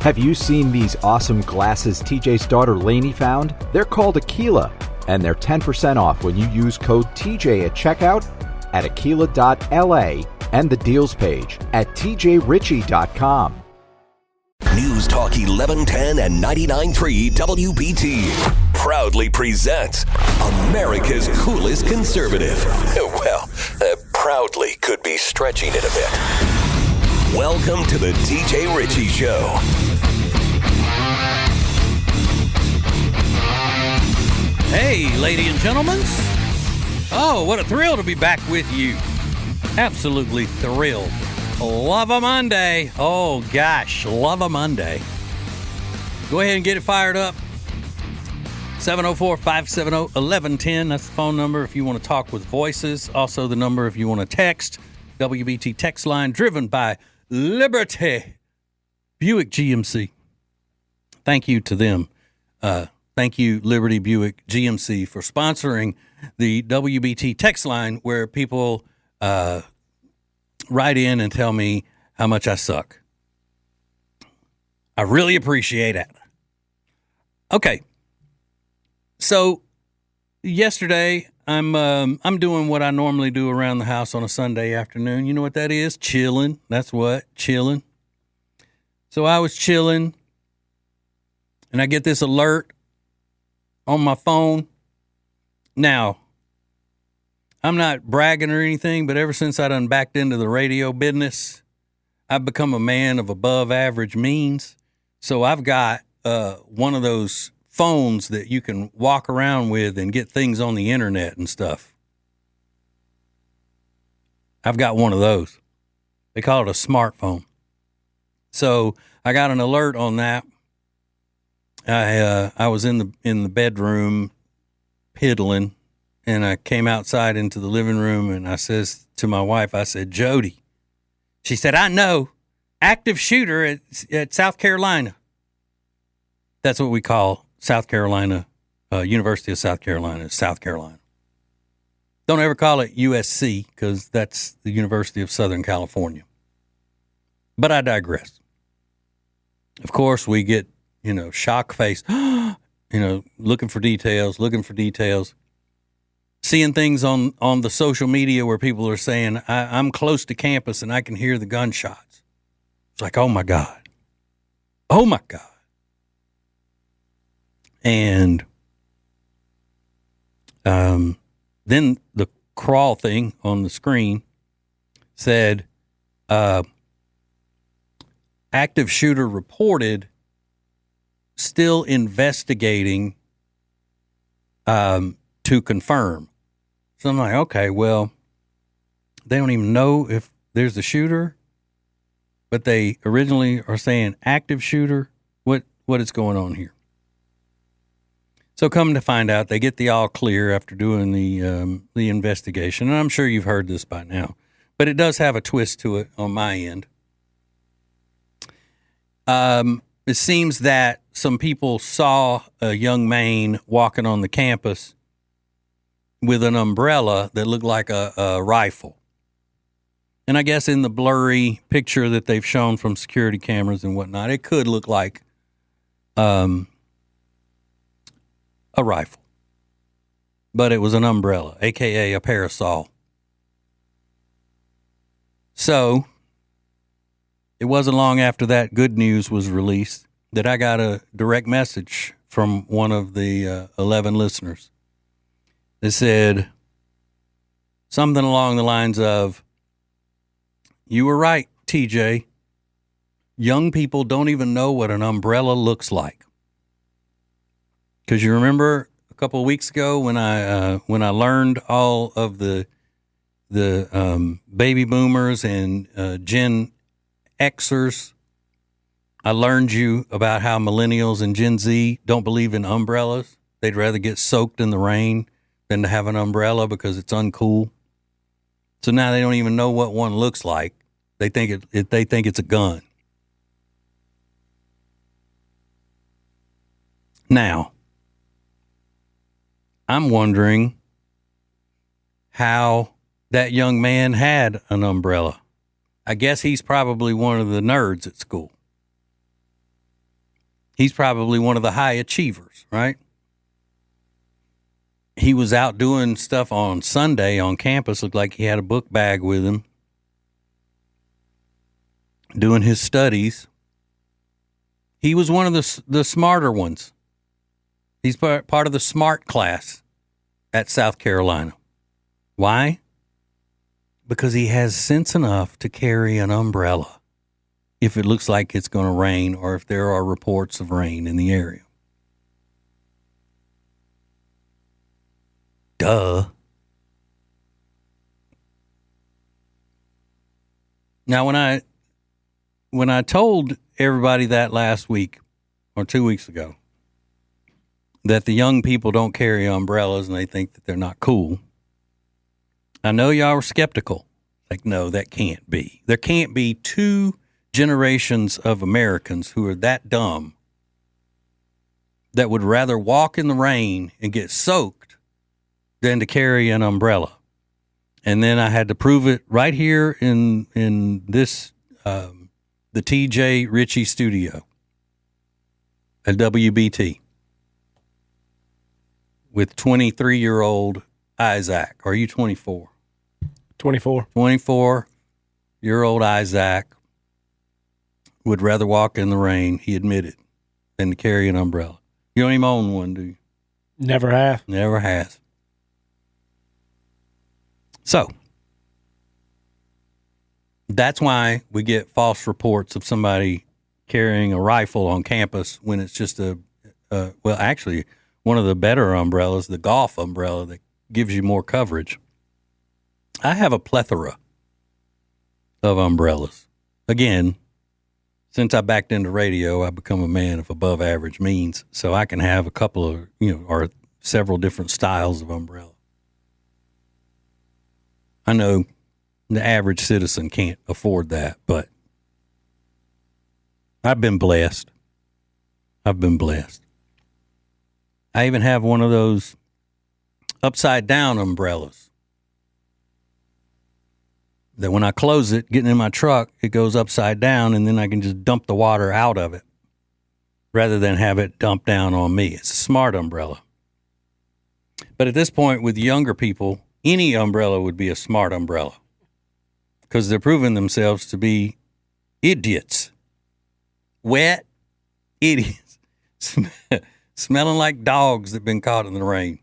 Have you seen these awesome glasses TJ's daughter Lainey found? They're called Aquila, and they're 10% off when you use code TJ at checkout at aquila.la and the deals page at tjritchie.com. News Talk 1110 and 99.3 WBT proudly presents America's coolest conservative. Well, proudly could be stretching it a bit. Welcome to the TJ Ritchie Show. Hey, ladies and gentlemen. Oh, what a thrill to be back with you. Absolutely thrilled. Love a Monday. Oh, gosh, love a Monday. Go ahead and get it fired up. 704-570-1110. That's the phone number if you want to talk with voices. Also the number if you want to text. WBT text line driven by Liberty Buick GMC. Thank you to them. Thank you, Liberty Buick GMC, for sponsoring the WBT text line where people write in and tell me how much I suck. I really appreciate it. Okay. So yesterday I'm doing what I normally do around the house on a Sunday afternoon. You know what that is? Chilling. That's what, chilling. So I was chilling and I get this alert on my phone. Now, I'm not bragging or anything, but ever since I done backed into the radio business, I've become a man of above average means. So I've got one of those phones that you can walk around with and get things on the internet and stuff. I've got one of those. They call it a smartphone. So I got an alert on that. I was in the bedroom piddling. And I came outside into the living room and I says to my wife, I said, Jody. She said, I know. Active shooter at South Carolina. That's what we call South Carolina, University of South Carolina, South Carolina. Don't ever call it USC because that's the University of Southern California. But I digress. Of course, we get, shock face, looking for details. Seeing things on the social media where people are saying, I'm close to campus and I can hear the gunshots. It's like, oh, my God. Oh, my God. And then the crawl thing on the screen said, active shooter reported, still investigating to confirm. So I'm like, okay, well, they don't even know if there's a shooter, but they originally are saying active shooter. What is going on here? So come to find out, they get the all clear after doing the investigation, and I'm sure you've heard this by now, but it does have a twist to it on my end. It seems that some people saw a young man walking on the campus with an umbrella that looked like a rifle. And I guess in the blurry picture that they've shown from security cameras and whatnot, it could look like a rifle. But it was an umbrella, a.k.a. a parasol. So it wasn't long after that good news was released that I got a direct message from one of the 11 listeners. They said something along the lines of, you were right, TJ. Young people don't even know what an umbrella looks like. Because you remember a couple of weeks ago when I learned all of the baby boomers and Gen Xers, I learned you about how millennials and Gen Z don't believe in umbrellas. They'd rather get soaked in the rain than to have an umbrella because it's uncool. So now they don't even know what one looks like. They think it's a gun. Now, I'm wondering how that young man had an umbrella. I guess he's probably one of the nerds at school. He's probably one of the high achievers, right? He was out doing stuff on Sunday on campus. Looked like he had a book bag with him, doing his studies. He was one of the smarter ones. He's part of the smart class at South Carolina. Why? Because he has sense enough to carry an umbrella if it looks like it's going to rain or if there are reports of rain in the area. Duh. Now, when I told everybody that last week or 2 weeks ago, that the young people don't carry umbrellas and they think that they're not cool, I know y'all were skeptical. Like, no, that can't be. There can't be two generations of Americans who are that dumb that would rather walk in the rain and get soaked than to carry an umbrella. And then I had to prove it right here in this, the TJ Ritchie studio at WBT with 23-year-old Isaac. Are you 24? 24. 24-year-old Isaac would rather walk in the rain, he admitted, than to carry an umbrella. You don't even own one, do you? Never have. Never has. So, that's why we get false reports of somebody carrying a rifle on campus when it's just actually, one of the better umbrellas, the golf umbrella that gives you more coverage. I have a plethora of umbrellas. Again, since I backed into radio, I've become a man of above average means, so I can have a couple of, or several different styles of umbrella. I know the average citizen can't afford that, but I've been blessed. I even have one of those upside down umbrellas that when I close it, getting in my truck, it goes upside down and then I can just dump the water out of it rather than have it dumped down on me. It's a smart umbrella. But at this point with younger people, any umbrella would be a smart umbrella because they're proving themselves to be idiots. Wet idiots. Smelling like dogs that have been caught in the rain.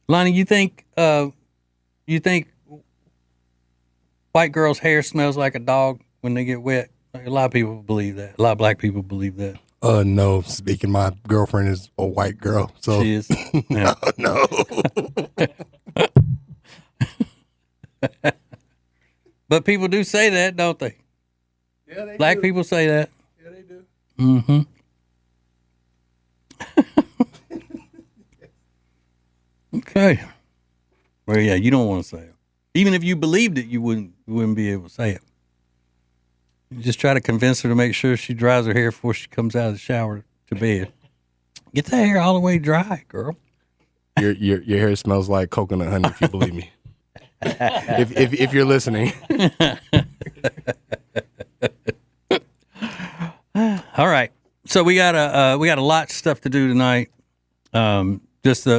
Lonnie, you think white girls' hair smells like a dog when they get wet? A lot of people believe that. A lot of black people believe that. No. Speaking, my girlfriend is a white girl, so She is. Yeah. no. But people do say that, don't they? Yeah, they Black do. people say that. Yeah, they do. Mm-hmm. Okay. Well, yeah, you don't want to say it. Even if you believed it, you wouldn't be able to say it. You just try to convince her to make sure she dries her hair before she comes out of the shower to bed. Get the hair all the way dry, girl. Your hair smells like coconut honey. If you believe me, if you're listening. All right. So we got a lot of stuff to do tonight. And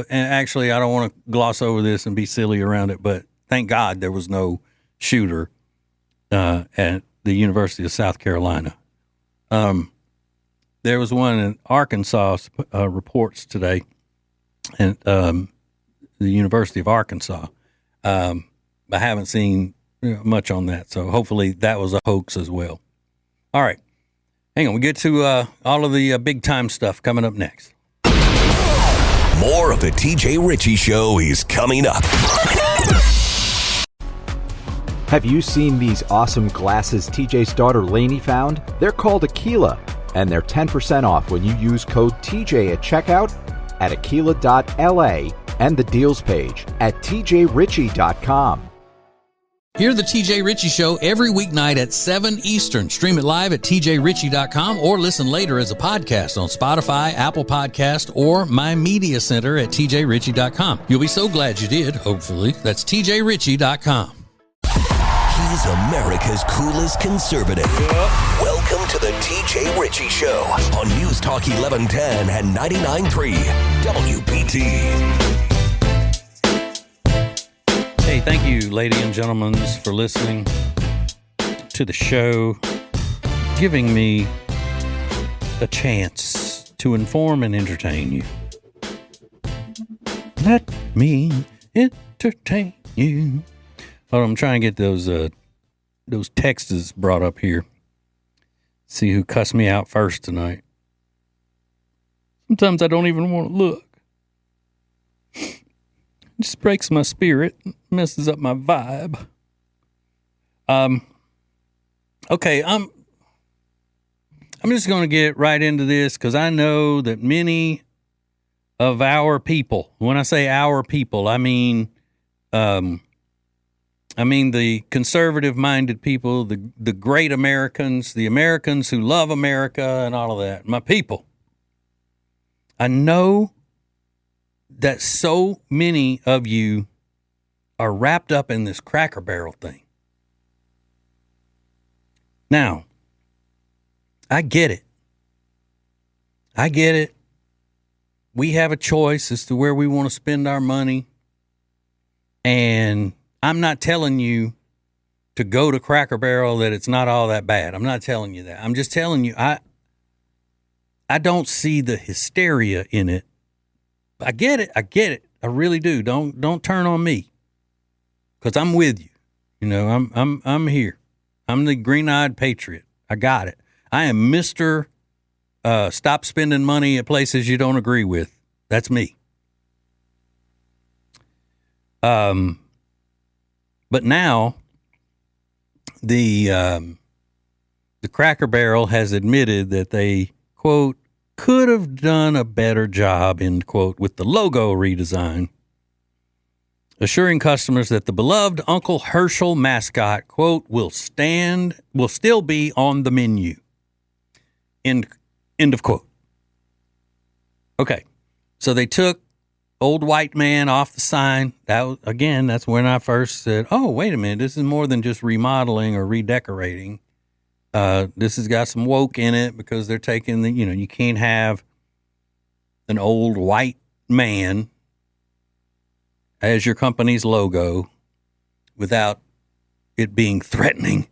actually, I don't want to gloss over this and be silly around it, but thank God there was no shooter at the University of South Carolina. There was one in Arkansas, reports today, and the University of Arkansas. I haven't seen much on that, so hopefully that was a hoax as well. All right. Hang on. We get to all of the big time stuff coming up next. More of the TJ Ritchie Show is coming up. Have you seen these awesome glasses TJ's daughter Lainey found? They're called Aquila, and they're 10% off when you use code TJ at checkout at aquila.la and the deals page at tjritchie.com. Hear the TJ Ritchie Show every weeknight at 7 Eastern. Stream it live at tjritchie.com or listen later as a podcast on Spotify, Apple Podcast, or My Media Center at tjritchie.com. You'll be so glad you did, hopefully. That's tjritchie.com. He's America's coolest conservative. Welcome to the TJ Ritchie Show on News Talk 1110 and 99.3 WBT. Hey, thank you, ladies and gentlemen, for listening to the show, giving me a chance to inform and entertain you. Let me entertain you. Oh, I'm trying to get those texts brought up here. See who cussed me out first tonight. Sometimes I don't even want to look. It just breaks my spirit, messes up my vibe. Okay, I'm just going to get right into this because I know that many of our people, when I say our people, I mean the conservative-minded people, the great Americans, the Americans who love America and all of that, my people. I know that so many of you are wrapped up in this Cracker Barrel thing. Now, I get it. We have a choice as to where we want to spend our money. And I'm not telling you to go to Cracker Barrel that it's not all that bad. I'm not telling you that. I'm just telling you I don't see the hysteria in it. I get it. I really do. Don't turn on me. Cuz I'm with you. You know, I'm here. I'm the green-eyed patriot. I got it. I am Mr. Stop spending money at places you don't agree with. That's me. But now the Cracker Barrel has admitted that they, quote, could have done a better job, end quote, with the logo redesign, assuring customers that the beloved Uncle Herschel mascot, quote, will still be on the menu, end of quote. Okay, so they took old white man off the sign. That's when I first said, oh, wait a minute, this is more than just remodeling or redecorating. This has got some woke in it because they're taking you can't have an old white man as your company's logo without it being threatening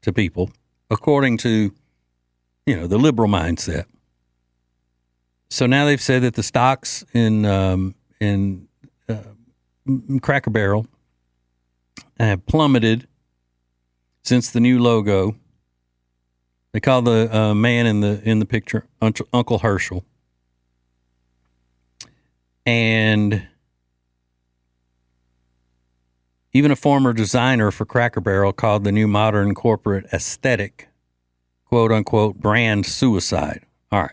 to people, according to, the liberal mindset. So now they've said that the stocks in Cracker Barrel have plummeted since the new logo. They call the man in the picture Uncle Herschel, and even a former designer for Cracker Barrel called the new modern corporate aesthetic, quote unquote, brand suicide. All right.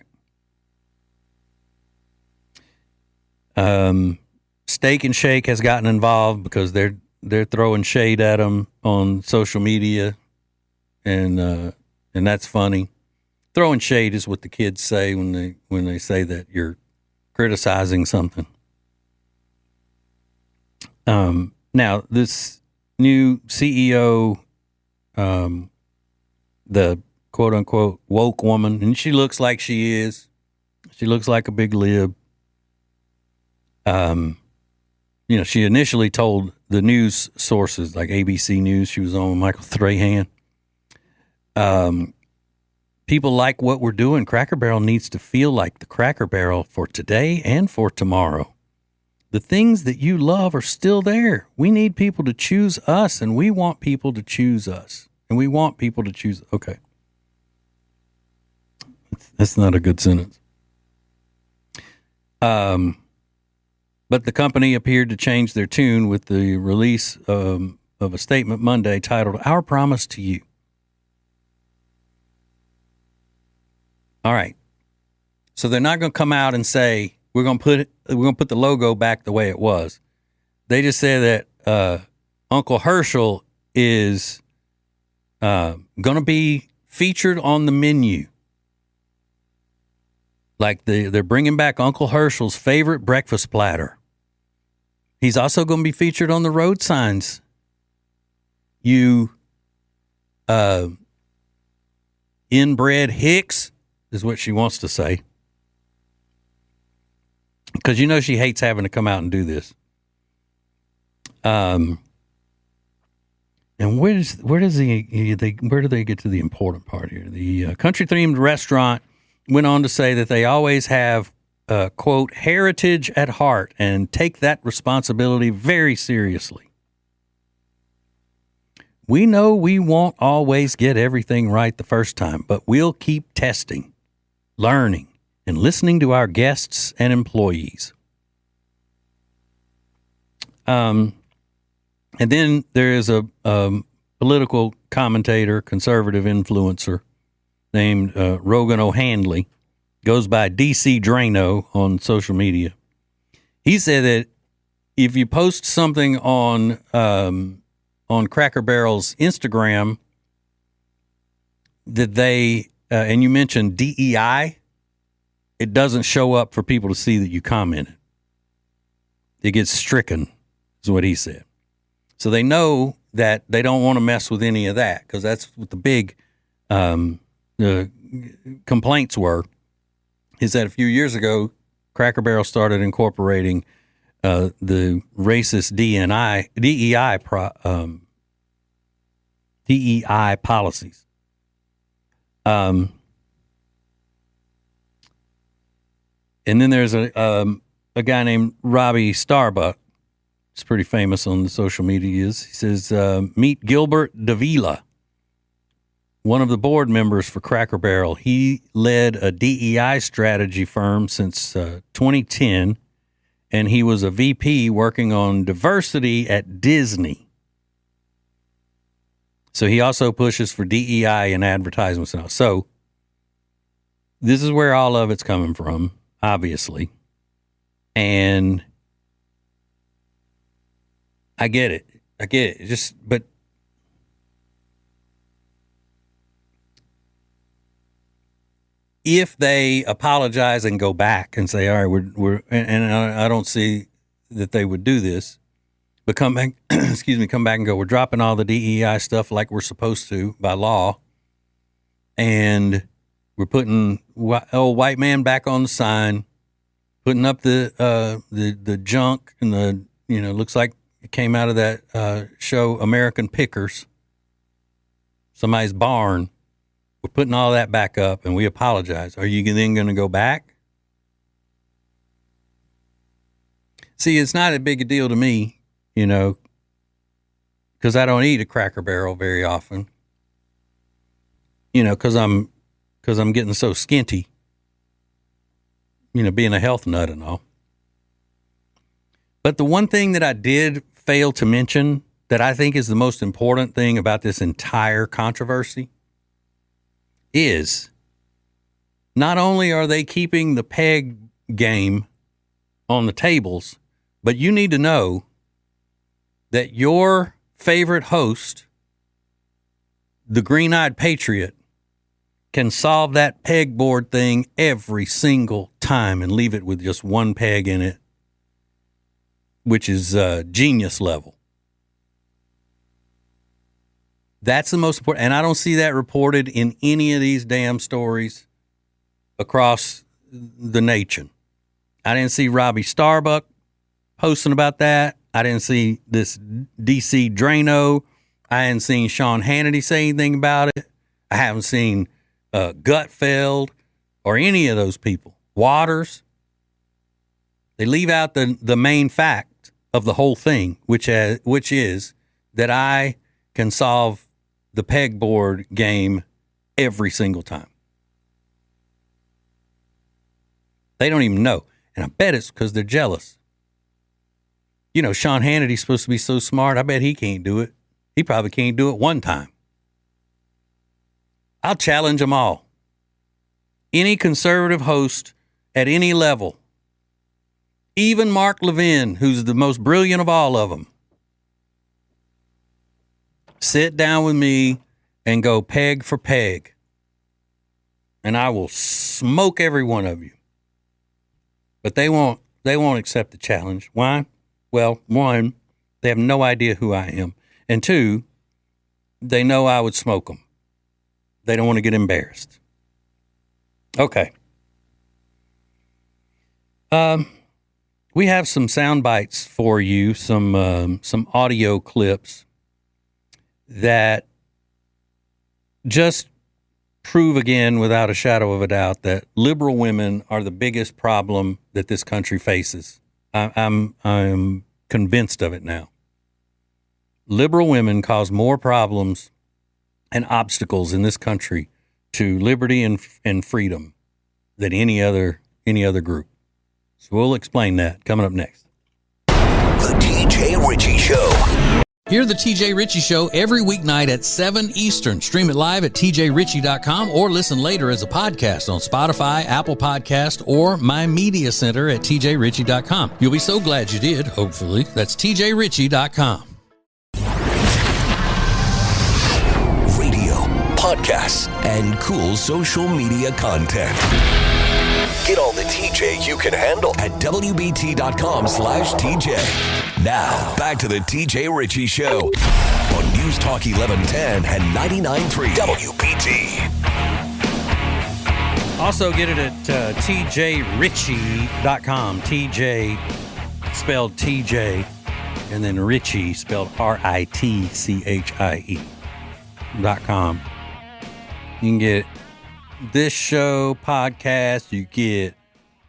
Steak and Shake has gotten involved because they're throwing shade at them on social media, and that's funny. Throwing shade is what the kids say when they say that you're criticizing something. Now this new CEO, the quote unquote woke woman, and she looks like she is. She looks like a big lib. She initially told the news sources like ABC News, she was on with Michael Strahan. People like what we're doing. Cracker Barrel needs to feel like the Cracker Barrel for today and for tomorrow. The things that you love are still there. We need people to choose us, and we want people to choose us. And we want people to choose. Okay. That's not a good sentence. But the company appeared to change their tune with the release of a statement Monday titled, Our Promise to You. All right. So they're not going to come out and say, we're going to put the logo back the way it was. They just say that Uncle Herschel is going to be featured on the menu. Like they're bringing back Uncle Herschel's favorite breakfast platter. He's also going to be featured on the road signs. You inbred hicks is what she wants to say. Because she hates having to come out and do this. And where do they get to the important part here? The country-themed restaurant went on to say that they always have, quote, heritage at heart and take that responsibility very seriously. We know we won't always get everything right the first time, but we'll keep testing, learning, and listening to our guests and employees. And then there is a political commentator, conservative influencer named Rogan O'Handley, goes by DC Drano on social media. He said that if you post something on Cracker Barrel's Instagram that they and you mentioned DEI, it doesn't show up for people to see that you commented. It gets stricken, is what he said. So they know that they don't want to mess with any of that, because that's what the big complaints were, is that a few years ago, Cracker Barrel started incorporating the racist DEI policies. And then there's a guy named Robbie Starbuck. It's pretty famous on the social medias. He says, meet Gilbert Davila, one of the board members for Cracker Barrel. He led a DEI strategy firm since 2010, and he was a VP working on diversity at Disney. So he also pushes for DEI in advertisements now. So this is where all of it's coming from, obviously. And I get it. But if they apologize and go back and say, all right, and I don't see that they would do this, but come back, come back and go, we're dropping all the DEI stuff like we're supposed to by law, and we're putting old white man back on the sign, putting up the junk and the, looks like it came out of that show American Pickers, somebody's barn. We're putting all that back up, and we apologize. Are you then going to go back? See, it's not a big a deal to me, because I don't eat a Cracker Barrel very often, because I'm getting so skinty, being a health nut and all. But the one thing that I did fail to mention that I think is the most important thing about this entire controversy is not only are they keeping the peg game on the tables, but you need to know that your favorite host, the Green-Eyed Patriot, can solve that pegboard thing every single time and leave it with just one peg in it, which is genius level. That's the most important. And I don't see that reported in any of these damn stories across the nation. I didn't see Robbie Starbuck posting about that. I didn't see this DC Drano. I hadn't seen Sean Hannity say anything about it. I haven't seen Gutfeld or any of those people. Waters. They leave out the main fact of the whole thing, which is that I can solve the pegboard game every single time. They don't even know. And I bet it's because they're jealous. Sean Hannity's supposed to be so smart. I bet he can't do it. He probably can't do it one time. I'll challenge them all. Any conservative host at any level, even Mark Levin, who's the most brilliant of all of them, sit down with me and go peg for peg, and I will smoke every one of you. But they won't accept the challenge. Why? Well, one, they have no idea who I am. And two, they know I would smoke them. They don't want to get embarrassed. Okay. We have some sound bites for you, some audio clips that just prove again, without a shadow of a doubt, that liberal women are the biggest problem that this country faces. I'm convinced of it now. Liberal women cause more problems and obstacles in this country to liberty and freedom than any other group. So we'll explain that coming up next. The TJ Ritchie Show. Hear the TJ Ritchie Show every weeknight at 7 Eastern. Stream it live at tjritchie.com or listen later as a podcast on Spotify, Apple Podcast, or my media center at tjritchie.com. You'll be so glad you did, hopefully. That's tjritchie.com. Radio, podcasts, and cool social media content. Get all the TJ you can handle at WBT.com/TJ. Now, back to the TJ Ritchie Show on News Talk 1110 and 99.3 WBT. Also get it at tjritchie.com. TJ spelled TJ, and then Ritchie spelled RITCHIE.com. You can get this show podcast. You get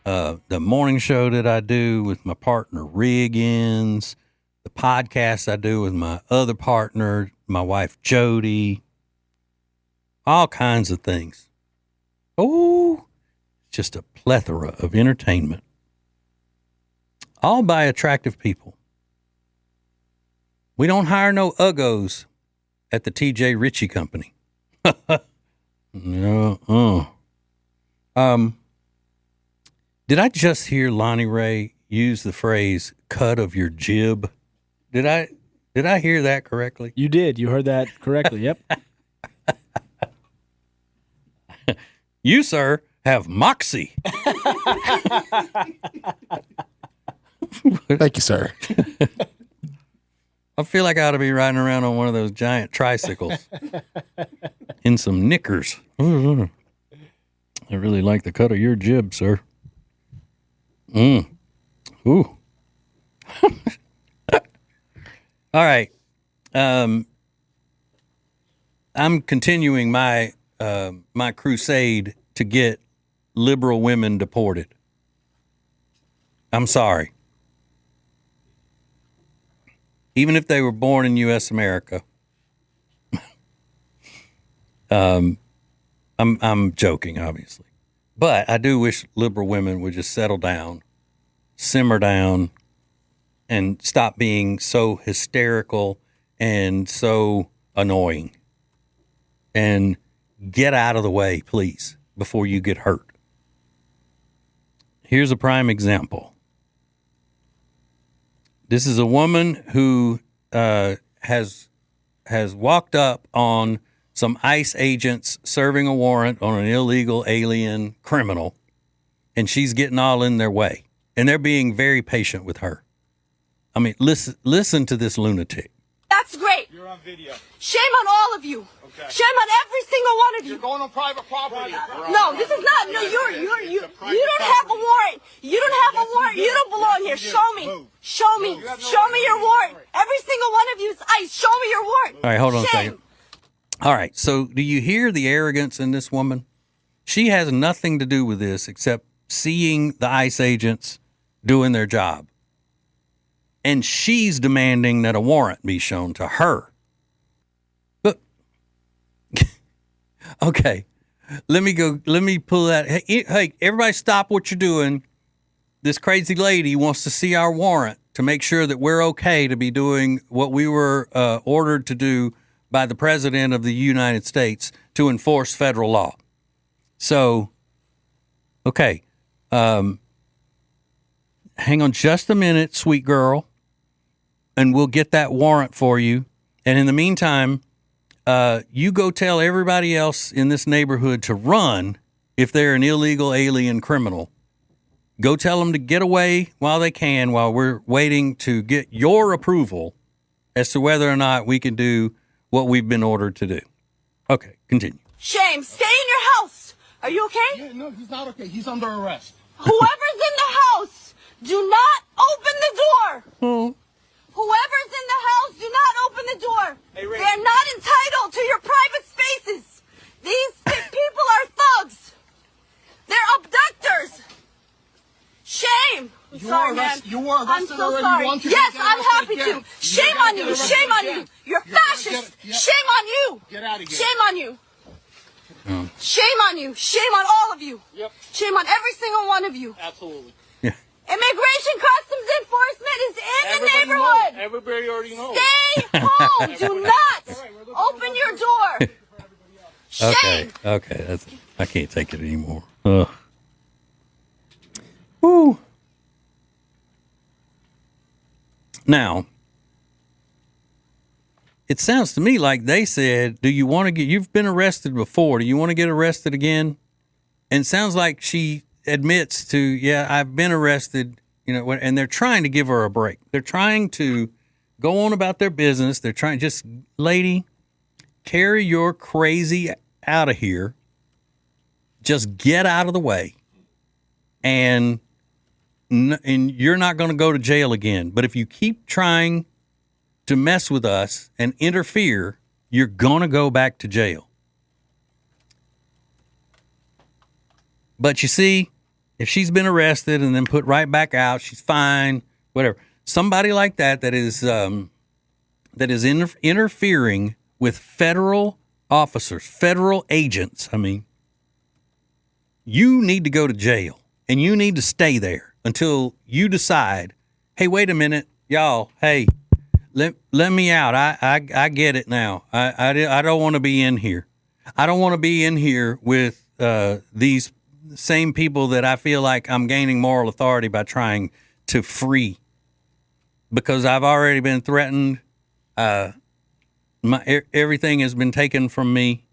the morning show that I do with my partner Riggins, the podcast I do with my other partner, my wife Jody, all kinds of things. Oh, just a plethora of entertainment, all by attractive people. We don't hire no uggos at the TJ Ritchie Company. No. Did I just hear Lonnie Ray use the phrase "cut of your jib"? Did I hear that correctly? You did. You heard that correctly. Yep. You, sir, have moxie. Thank you, sir. I feel like I ought to be riding around on one of those giant tricycles in some knickers. I really like the cut of your jib, sir. Ooh. All right. I'm continuing my my crusade to get liberal women deported. I'm sorry. Even if they were born in U.S. America. I'm joking, obviously. But I do wish liberal women would just settle down, simmer down, and stop being so hysterical and so annoying. And get out of the way, please, before you get hurt. Here's a prime example. This is a woman who has walked up on some ICE agents serving a warrant on an illegal alien criminal, and she's getting all in their way. And they're being very patient with her. I mean, listen to this lunatic. That's great. You're on video. Shame on all of you. Okay. Shame on every single one of you. You're going on private property. No, this is not. No, you don't have a warrant. You don't have a warrant. You don't belong here. Show me. Show me. Show me your warrant. Every single one of you is ICE. Show me your warrant. All right, hold on a Shame. second. All right, so do you hear the arrogance in this woman? She has nothing to do with this except seeing the ICE agents doing their job. And she's demanding that a warrant be shown to her. But, okay, let me pull that. Hey, everybody stop what you're doing. This crazy lady wants to see our warrant to make sure that we're okay to be doing what we were ordered to do by the President of the United States to enforce federal law. So, okay, hang on just a minute, sweet girl, and we'll get that warrant for you. And in the meantime, you go tell everybody else in this neighborhood to run if they're an illegal alien criminal. Go tell them to get away while they can, while we're waiting to get your approval as to whether or not we can do what we've been ordered to do. Okay, continue. Shame. Stay in your house. Are you okay? Yeah, no, he's not okay. He's under arrest. Whoever's in the house, do not open the door. Whoever's in the house, do not open the door. They're not entitled to your private spaces. These people are thugs. They're abductors. Shame. Sorry, man. You were arrested I'm so already. sorry. You want to Yes, get I'm arrested happy again. to. Shame on you. Shame on you. You're fascist. Shame on you. Get out of here. Shame on you. Shame on you. Shame on all of you. Yep. Shame on every single one of you. Absolutely. Immigration Customs Enforcement is in the neighborhood. Everybody already knows. Stay home. Do not open your door. Shame. Okay. I can't take it anymore. Ugh. Woo. Now, it sounds to me like they said, you've been arrested before. Do you want to get arrested again? And it sounds like she admits to, yeah, I've been arrested, and they're trying to give her a break. They're trying to go on about their business. They're trying, just, lady, carry your crazy out of here. Just get out of the way. And you're not going to go to jail again. But if you keep trying to mess with us and interfere, you're going to go back to jail. But you see, if she's been arrested and then put right back out, she's fine, whatever. Somebody like that is interfering with federal officers, federal agents. I mean, you need to go to jail and you need to stay there until you decide, hey, wait a minute, y'all, hey, let me out. I get it now. I don't want to be in here. I don't want to be in here with these same people that I feel like I'm gaining moral authority by trying to free, because I've already been threatened. Everything has been taken from me.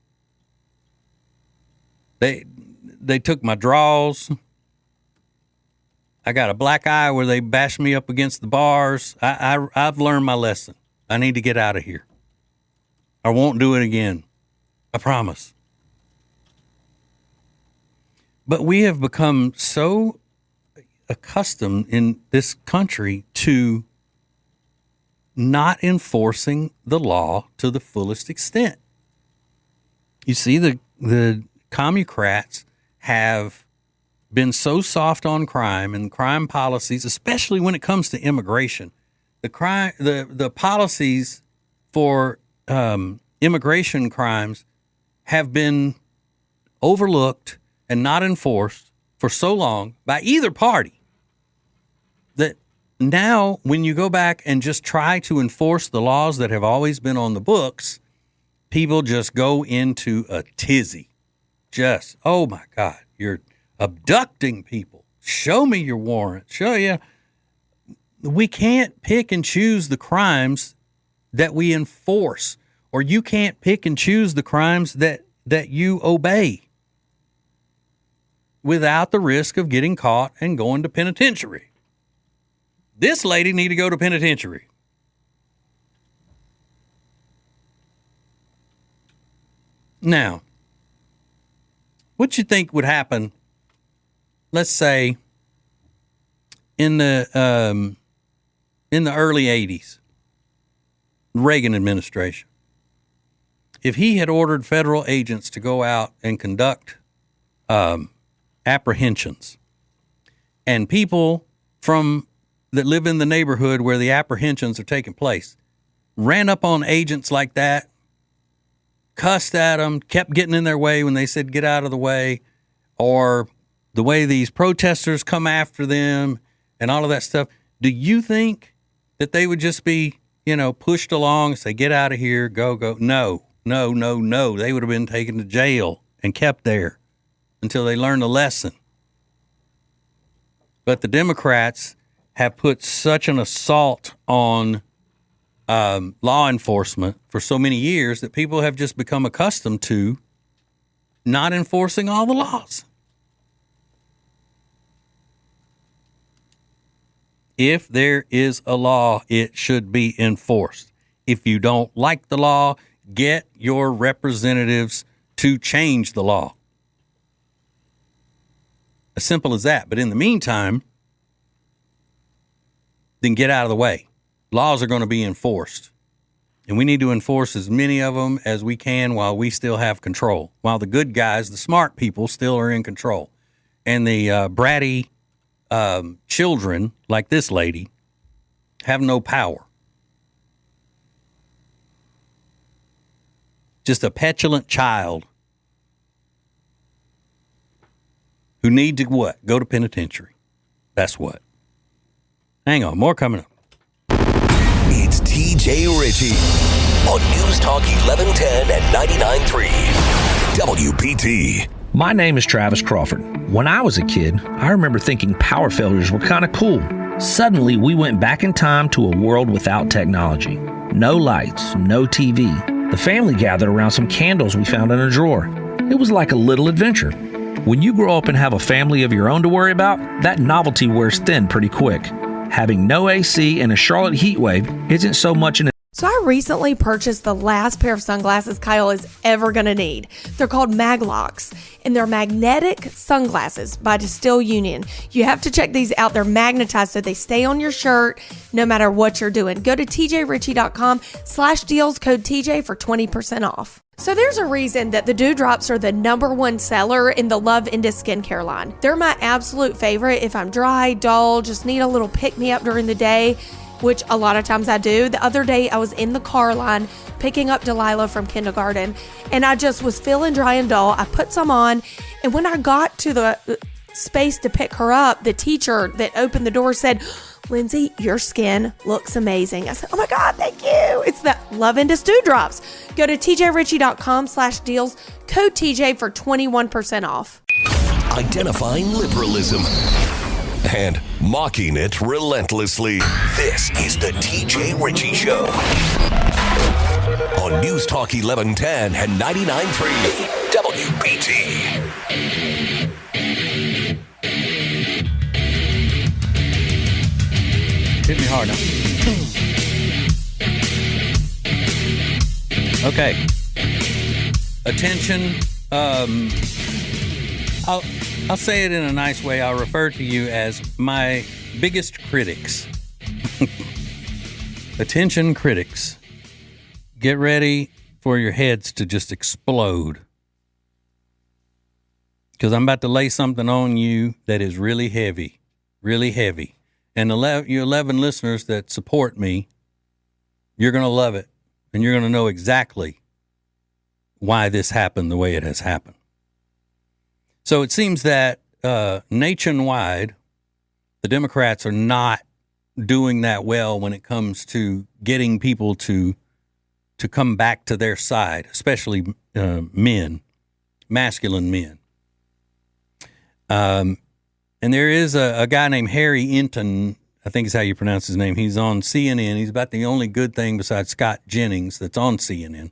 They took my drawers. I got a black eye where they bashed me up against the bars. I've learned my lesson. I need to get out of here. I won't do it again. I promise. But we have become so accustomed in this country to not enforcing the law to the fullest extent. You see, the Commucrats have been so soft on crime and crime policies, especially when it comes to immigration. The policies for immigration crimes have been overlooked and not enforced for so long by either party that now when you go back and just try to enforce the laws that have always been on the books, people just go into a tizzy. Just, oh my God, you're abducting people. Show me your warrant. Show you. We can't pick and choose the crimes that we enforce, or you can't pick and choose the crimes that you obey without the risk of getting caught and going to penitentiary. This lady need to go to penitentiary. Now, what you think would happen, let's say, in the early 80s, Reagan administration, if he had ordered federal agents to go out and conduct apprehensions, and people that live in the neighborhood where the apprehensions are taking place ran up on agents like that, cussed at them, kept getting in their way when they said get out of the way, or the way these protesters come after them and all of that stuff, do you think that they would just be, pushed along and say, get out of here, go? No. They would have been taken to jail and kept there until they learned a lesson. But the Democrats have put such an assault on law enforcement for so many years that people have just become accustomed to not enforcing all the laws. If there is a law, it should be enforced. If you don't like the law, get your representatives to change the law. As simple as that. But in the meantime, then get out of the way. Laws are going to be enforced. And we need to enforce as many of them as we can while we still have control. While the good guys, the smart people, still are in control. And the bratty children, like this lady, have no power. Just a petulant child who need to what? Go to penitentiary. That's what. Hang on, more coming up. It's TJ Ritchie on News Talk 1110 and 99.3 WBT. My name is Travis Crawford. When I was a kid, I remember thinking power failures were kind of cool. Suddenly, we went back in time to a world without technology. No lights, no TV. The family gathered around some candles we found in a drawer. It was like a little adventure. When you grow up and have a family of your own to worry about, that novelty wears thin pretty quick. Having no AC and a Charlotte heat wave isn't so much an... So I recently purchased the last pair of sunglasses Kyle is ever going to need. They're called Maglocks, and they're magnetic sunglasses by Distill Union. You have to check these out. They're magnetized so they stay on your shirt no matter what you're doing. Go to tjritchie.com/deals, code TJ for 20% off. So there's a reason that the Dewdrops are the #1 seller in the Love Indus skincare line. They're my absolute favorite if I'm dry, dull, just need a little pick-me-up during the day, which a lot of times I do. The other day I was in the car line picking up Delilah from kindergarten, and I just was feeling dry and dull. I put some on, and when I got to the space to pick her up, the teacher that opened the door said, "Lindsay, your skin looks amazing." I said, "Oh my God, thank you." It's the Love Indus Dewdrops. Go to tjritchie.com/deals, code TJ for 21% off. Identifying liberalism and mocking it relentlessly. This is the TJ Ritchie Show on News Talk 1110 and 99.3 WBT. Hit me hard now. Okay. Attention. I'll say it in a nice way. I'll refer to you as my biggest critics. Attention, critics. Get ready for your heads to just explode. Because I'm about to lay something on you that is really heavy. Really heavy. And you 11 listeners that support me, you're going to love it. And you're going to know exactly why this happened the way it has happened. So it seems that nationwide, the Democrats are not doing that well when it comes to getting people to come back to their side, especially men, masculine men. And there is a guy named Harry Enton, I think is how you pronounce his name. He's on CNN. He's about the only good thing besides Scott Jennings that's on CNN.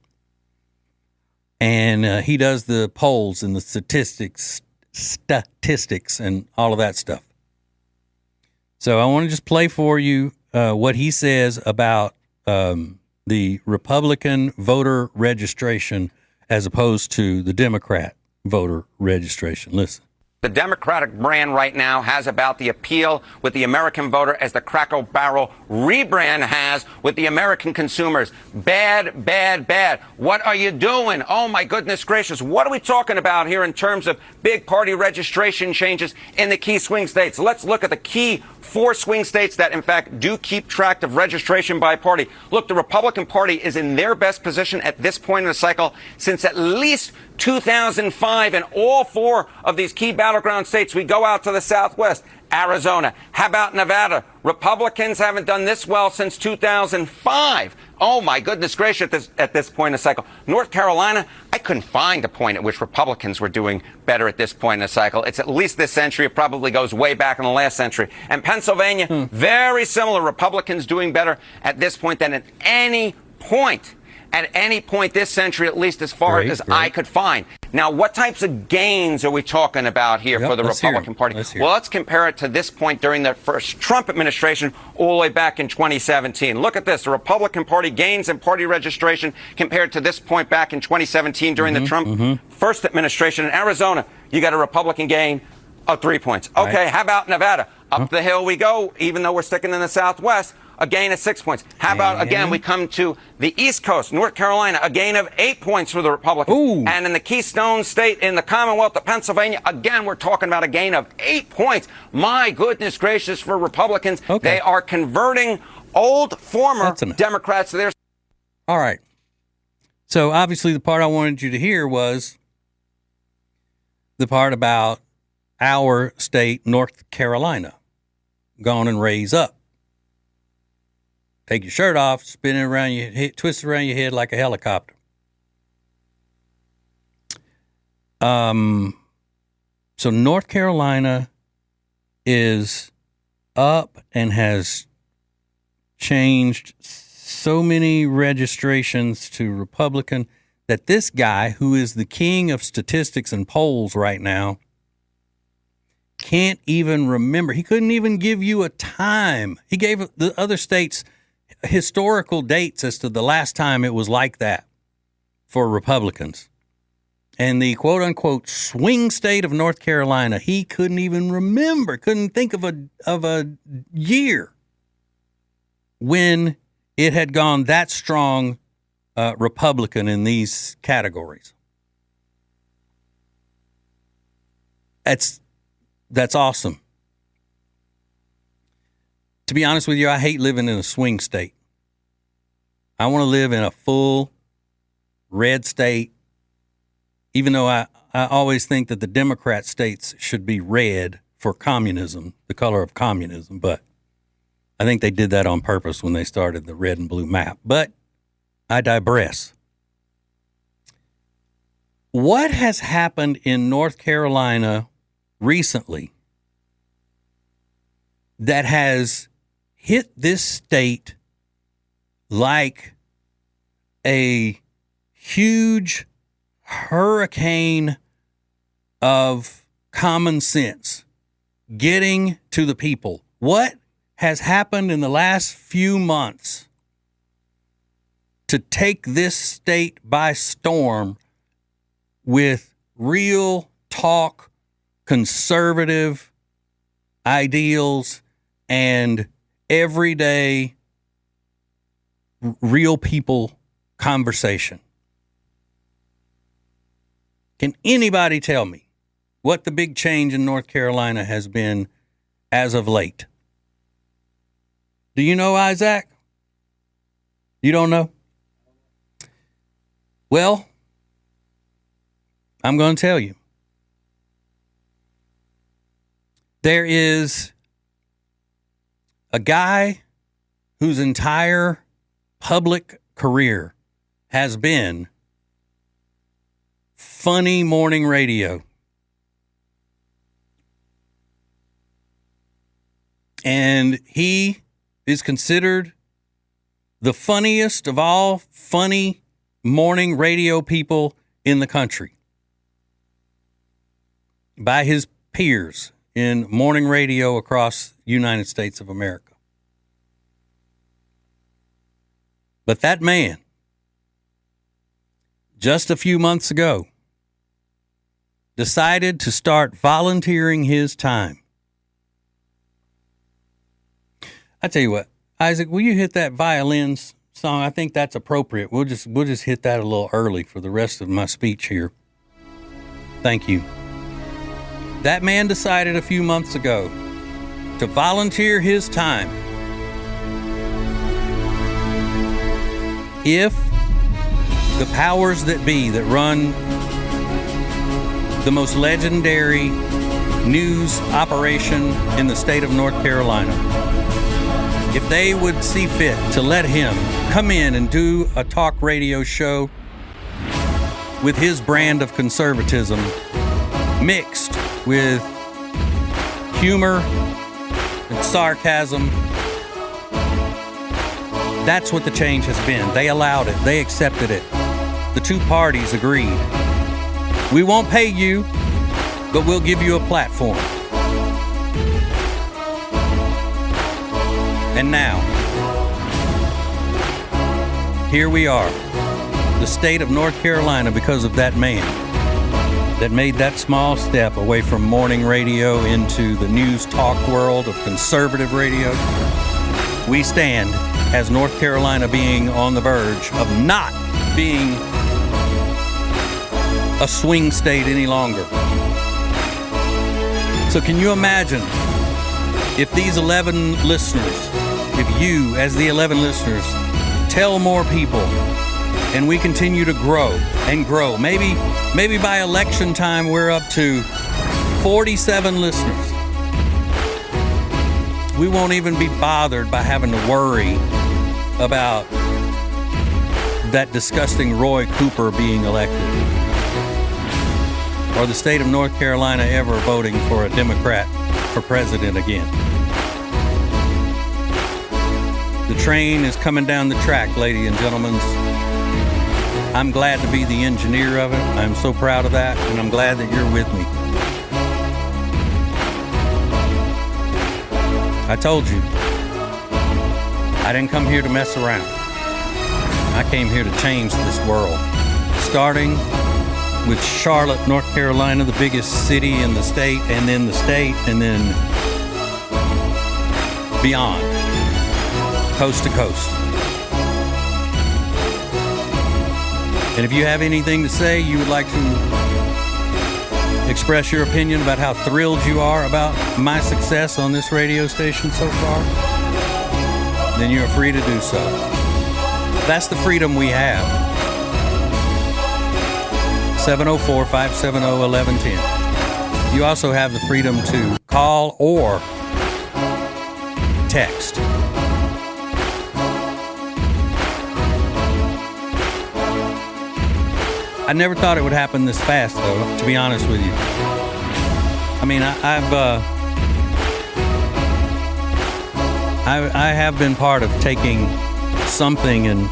And he does the polls and the statistics and all of that stuff. So I want to just play for you what he says about the Republican voter registration as opposed to the Democrat voter registration. Listen. The Democratic brand right now has about the appeal with the American voter as the Cracker Barrel rebrand has with the American consumers. Bad, bad, bad. What are you doing? Oh, my goodness gracious. What are we talking about here in terms of big party registration changes in the key swing states? Let's look at the key 4 swing states that, in fact, do keep track of registration by party. Look, the Republican Party is in their best position at this point in the cycle since at least 2005. In all 4 of these key battleground states, we go out to the Southwest. Arizona. How about Nevada? Republicans haven't done this well since 2005. Oh, my goodness gracious, at this point in the cycle. North Carolina, I couldn't find a point at which Republicans were doing better at this point in the cycle. It's at least this century. It probably goes way back in the last century. And Pennsylvania, very similar. Republicans doing better at this point than at any point. At any point this century, at least as far as I could find. Now, what types of gains are we talking about here for the Republican Party? Well, let's compare it to this point during the first Trump administration all the way back in 2017. Look at this. The Republican Party gains in party registration compared to this point back in 2017 during the Trump first administration in Arizona, you got a Republican gain of 3 points. Okay, Right. how about Nevada? Up the hill we go, even though we're sticking in the Southwest, a gain of 6 points. How about, again, we come to the East Coast, North Carolina, a gain of 8 points for the Republicans. Ooh. And in the Keystone State, in the Commonwealth of Pennsylvania, again, we're talking about a gain of 8 points. My goodness gracious for Republicans. Okay. They are converting old former That's enough. Democrats to their... All right. So obviously the part I wanted you to hear was the part about our state, North Carolina, gone and raise up. Take your shirt off, spin it around your head, twist it around your head like a helicopter. So North Carolina is up and has changed so many registrations to Republican that this guy, who is the king of statistics and polls right now, can't even remember. He couldn't even give you a time. He gave the other states historical dates as to the last time it was like that for Republicans. And the quote-unquote swing state of North Carolina, he couldn't even remember, couldn't think of a year when it had gone that strong Republican in these categories. That's awesome. To be honest with you, I hate living in a swing state. I want to live in a full red state, even though I always think that the Democrat states should be red for communism, the color of communism, but I think they did that on purpose when they started the red and blue map. But I digress. What has happened in North Carolina recently that has hit this state like a huge hurricane of common sense getting to the people? What has happened in the last few months to take this state by storm with real talk, conservative ideals, and everyday real people conversation? Can anybody tell me what the big change in North Carolina has been as of late? Do you know, Isaac? You don't know? Well, I'm going to tell you. There is a guy whose entire public career has been funny morning radio. And he is considered the funniest of all funny morning radio people in the country by his peers in morning radio across the United States of America. But that man, just a few months ago, decided to start volunteering his time. I tell you what, Isaac, will you hit that violin song? I think that's appropriate. We'll just hit that a little early for the rest of my speech here. Thank you. That man decided a few months ago to volunteer his time. If the powers that be that run the most legendary news operation in the state of North Carolina, if they would see fit to let him come in and do a talk radio show with his brand of conservatism mixed with humor and sarcasm, that's what the change has been. They allowed it. They accepted it. The two parties agreed. We won't pay you, but we'll give you a platform. And now, here we are, the state of North Carolina, because of that man, that made that small step away from morning radio into the news talk world of conservative radio. We stand as North Carolina being on the verge of not being a swing state any longer. So can you imagine if these 11 listeners, if you as the 11 listeners tell more people and we continue to grow and grow, maybe by election time we're up to 47 listeners. We won't even be bothered by having to worry about that disgusting Roy Cooper being elected, or the state of North Carolina ever voting for a Democrat for president again. The train is coming down the track, ladies and gentlemen. I'm glad to be the engineer of it. I'm so proud of that, and I'm glad that you're with me. I told you, I didn't come here to mess around. I came here to change this world, starting with Charlotte, North Carolina, the biggest city in the state, and then beyond, coast to coast. And if you have anything to say, you would like to express your opinion about how thrilled you are about my success on this radio station so far, then you're free to do so. That's the freedom we have. 704-570-1110. You also have the freedom to call or text. I never thought it would happen this fast, though, to be honest with you. I mean, I have been part of taking something and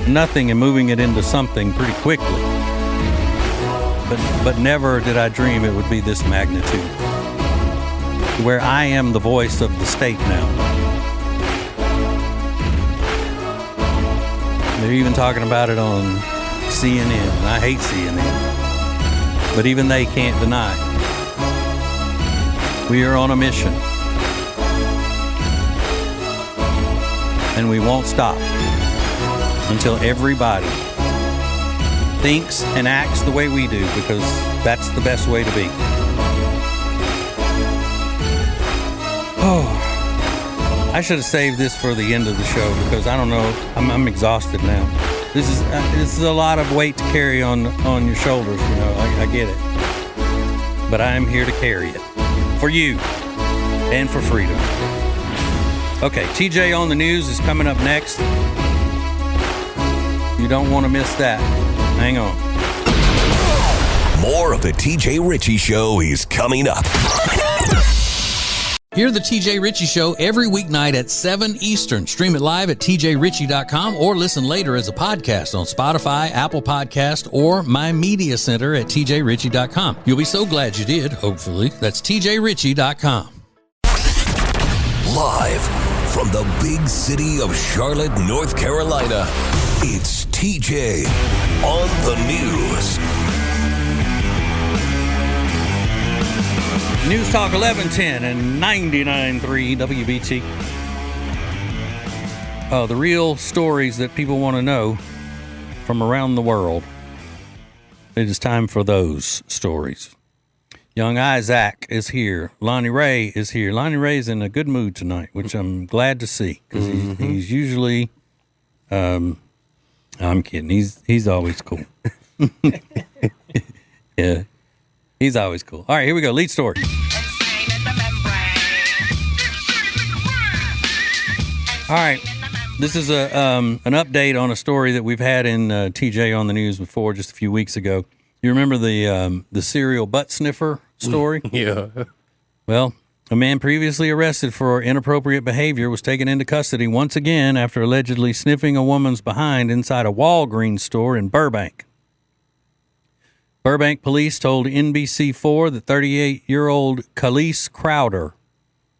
nothing and moving it into something pretty quickly. But never did I dream it would be this magnitude, where I am the voice of the state now. They're even talking about it on CNN, and I hate CNN, but even they can't deny we are on a mission, and we won't stop until everybody thinks and acts the way we do, because that's the best way to be. Oh, I should have saved this for the end of the show, because I don't know, I'm exhausted now. This is a lot of weight to carry on your shoulders, you know. I get it, but I am here to carry it for you and for freedom. Okay, TJ on the News is coming up next. You don't want to miss that. Hang on. More of the TJ Ritchie Show is coming up. Hear the TJ Ritchie Show every weeknight at 7 Eastern. Stream it live at tjritchie.com or listen later as a podcast on Spotify, Apple Podcast, or my media center at tjritchie.com. You'll be so glad you did, hopefully. That's tjritchie.com. Live from the big city of Charlotte, North Carolina, it's TJ on the News. News Talk 1110 and 99.3 WBT. The real stories that people want to know from around the world. It is time for those stories. Young Isaac is here. Lonnie Ray is here. Lonnie Ray's in a good mood tonight, which I'm glad to see, because he's usually, I'm kidding. He's always cool. Yeah. He's always cool. All right, here we go. Lead story. All right. This is an update on a story that we've had in TJ on the News before, just a few weeks ago. You remember the serial butt sniffer story? Yeah. Well, a man previously arrested for inappropriate behavior was taken into custody once again after allegedly sniffing a woman's behind inside a Walgreens store in Burbank. Burbank police told NBC4 that 38-year-old Khalees Crowder,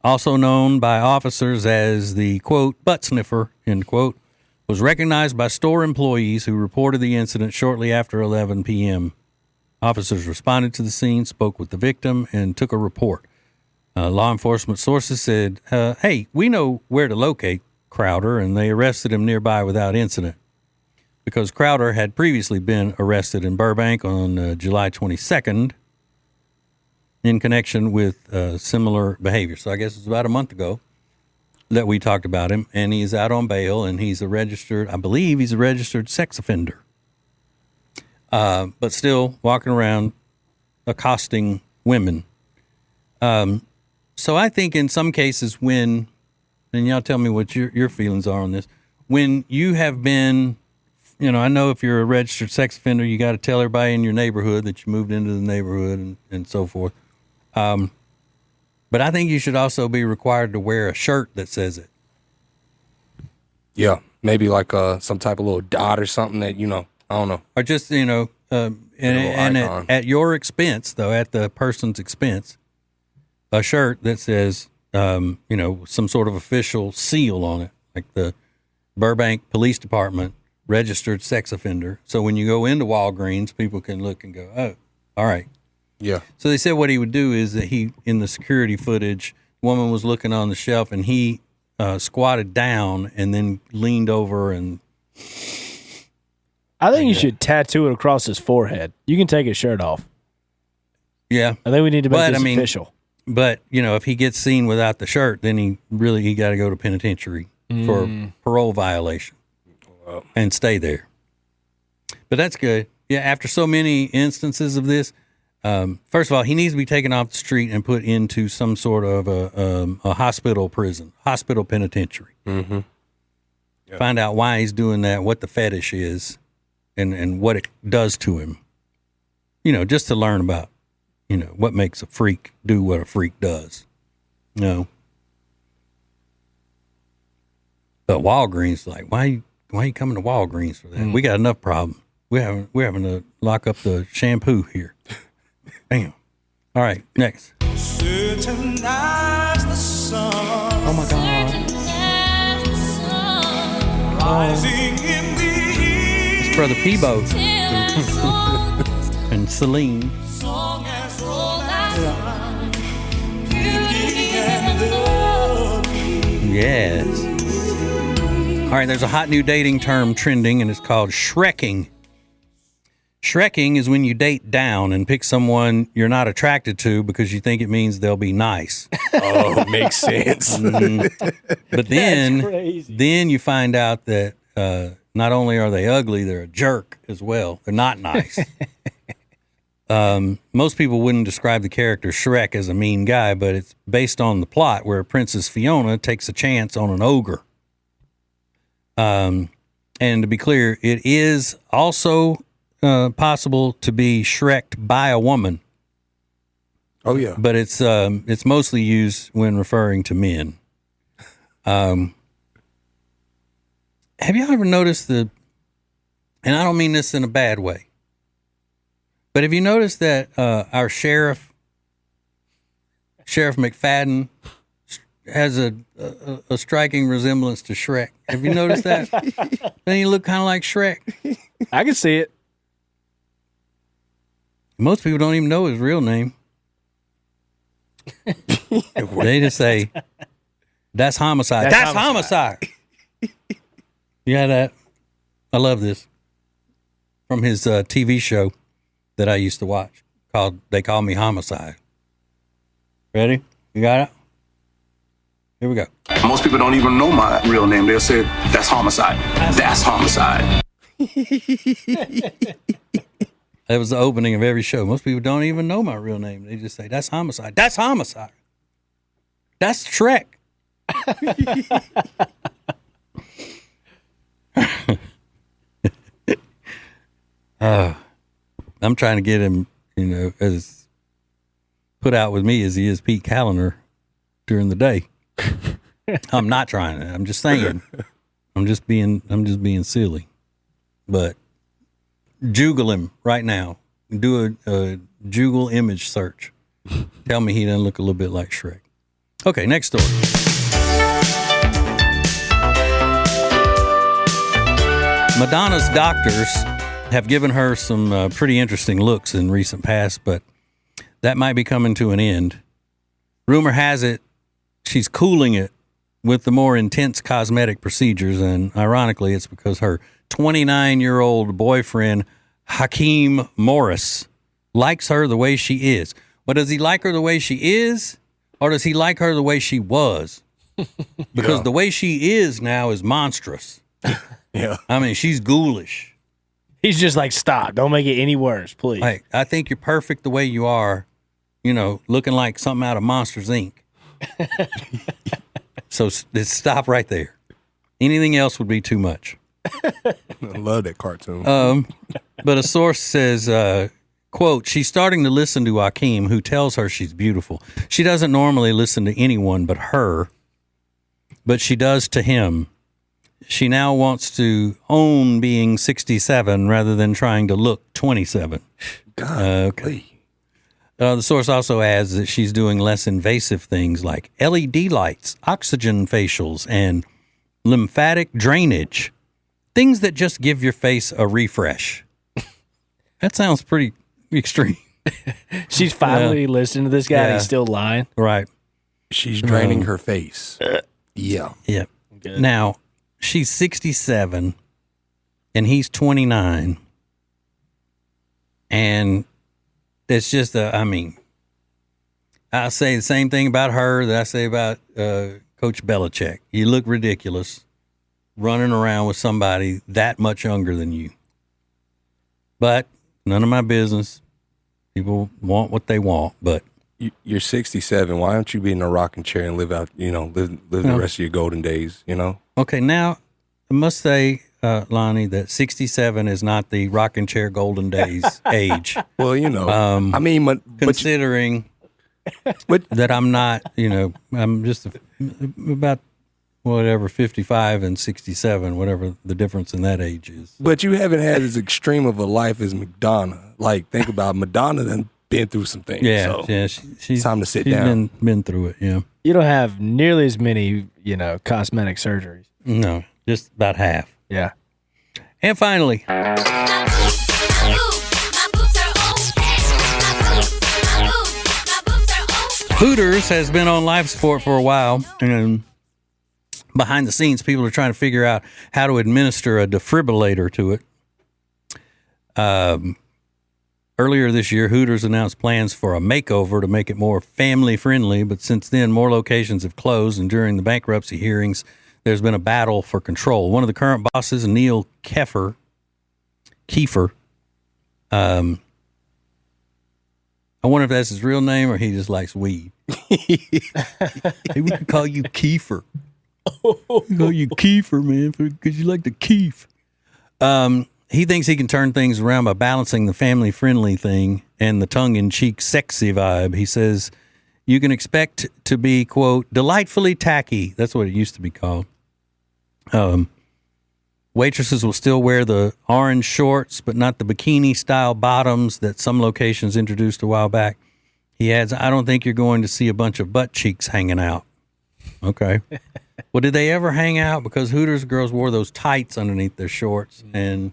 also known by officers as the, quote, butt sniffer, end quote, was recognized by store employees who reported the incident shortly after 11 p.m. Officers responded to the scene, spoke with the victim, and took a report. Law enforcement sources said, hey, we know where to locate Crowder, and they arrested him nearby without incident because Crowder had previously been arrested in Burbank on July 22nd in connection with similar behavior. So I guess it's about a month ago that we talked about him, and he's out on bail, and he's a registered sex offender. But still walking around accosting women. So I think in some cases when, and y'all tell me what your feelings are on this, when you have been, I know if you're a registered sex offender, you got to tell everybody in your neighborhood that you moved into the neighborhood and so forth. But I think you should also be required to wear a shirt that says it. Yeah, maybe like some type of little dot or something that, I don't know. Or just, and at your expense, though, at the person's expense, a shirt that says, some sort of official seal on it, like the Burbank Police Department registered sex offender. So when you go into Walgreens, people can look and go, oh, all right. Yeah. So they said what he would do is that in the security footage, the woman was looking on the shelf and he squatted down and then leaned over and. I think you should tattoo it across his forehead. You can take his shirt off. Yeah. I think we need to make this official. But, if he gets seen without the shirt, then he got to go to penitentiary for parole violation and stay there. But that's good. Yeah, after so many instances of this, first of all, he needs to be taken off the street and put into some sort of a hospital penitentiary. Mm-hmm. Yep. Find out why he's doing that, what the fetish is, and what it does to him. Just to learn about, what makes a freak do what a freak does. But Walgreens, like, why you coming to Walgreens for that? We got enough problem. We're having to lock up the shampoo here. Damn. All right, next. Oh my God. It's Brother Peebo and Celine. Yes. All right, there's a hot new dating term trending, and it's called shrekking. Shrekking is when you date down and pick someone you're not attracted to because you think it means they'll be nice. Oh, makes sense. But then you find out that not only are they ugly, they're a jerk as well. They're not nice. Most people wouldn't describe the character Shrek as a mean guy, but it's based on the plot where Princess Fiona takes a chance on an ogre. And to be clear, it is also possible to be Shreked by a woman. Oh yeah, but it's mostly used when referring to men. Have y'all ever noticed and I don't mean this in a bad way, but have you noticed that our Sheriff McFadden has a striking resemblance to Shrek? Have you noticed that? Then you look kind of like Shrek. I can see it. Most people don't even know his real name. They just say, that's homicide. That's homicide. Yeah, that. I love this. From his TV show that I used to watch called They Call Me Homicide. Ready? You got it? Here we go. Most people don't even know my real name. They'll say, that's homicide. That's homicide. That was the opening of every show. Most people don't even know my real name. They just say, that's homicide. That's homicide. That's Shrek. I'm trying to get him, as put out with me as he is Pete Callender during the day. I'm not trying to. I'm just saying. I'm just being silly. But Google him right now. Do a Google image search. Tell me he doesn't look a little bit like Shrek. Okay, next story. Madonna's doctors have given her some pretty interesting looks in recent past, but that might be coming to an end. Rumor has it she's cooling it with the more intense cosmetic procedures, and ironically, it's because her 29-year-old boyfriend, Hakeem Morris, likes her the way she is. But does he like her the way she is, or does he like her the way she was? Because the way she is now is monstrous. Yeah. I mean, she's ghoulish. He's just like, stop. Don't make it any worse, please. Like, I think you're perfect the way you are, you know, looking like something out of Monsters, Inc. So stop right there. Anything else would be too much. I love that cartoon. But a source says, quote, she's starting to listen to Hakeem, who tells her she's beautiful. She doesn't normally listen to anyone but her, but she does to him. She now wants to own being 67 rather than trying to look 27. God, okay. The source also adds that she's doing less invasive things like LED lights, oxygen facials, and lymphatic drainage. Things that just give your face a refresh. That sounds pretty extreme. She's finally listening to this guy and he's still lying. Right. She's draining her face. Yeah. Yeah. Good. Now, she's 67 and he's 29. And it's just, I say the same thing about her that I say about Coach Belichick. You look ridiculous running around with somebody that much younger than you. But none of my business. People want what they want, but you're 67. Why don't you be in a rocking chair and live out, live the rest of your golden days, Okay, now I must say, Lonnie, that 67 is not the rocking chair golden days age. Well, considering that I'm not, I'm just about whatever 55 and 67, whatever the difference in that age is. But you haven't had as extreme of a life as Madonna. Like, think about Madonna done been through some things. Yeah, so she's time to sit down. Been through it. Yeah, you don't have nearly as many, cosmetic surgeries. No, just about half. Yeah, and finally. Hooters has been on life support for a while, and behind the scenes, people are trying to figure out how to administer a defibrillator to it. Earlier this year, Hooters announced plans for a makeover to make it more family-friendly, but since then, more locations have closed, and during the bankruptcy hearings, there's been a battle for control. One of the current bosses, Neil Kiefer, I wonder if that's his real name or he just likes weed. Hey, we could call you Kiefer. We call you Kiefer, man, because you like to keef. He thinks he can turn things around by balancing the family-friendly thing and the tongue-in-cheek sexy vibe. He says you can expect to be, quote, delightfully tacky. That's what it used to be called. Waitresses will still wear the orange shorts, but not the bikini-style bottoms that some locations introduced a while back. He adds, I don't think you're going to see a bunch of butt cheeks hanging out. Okay. Well, did they ever hang out? Because Hooters girls wore those tights underneath their shorts, and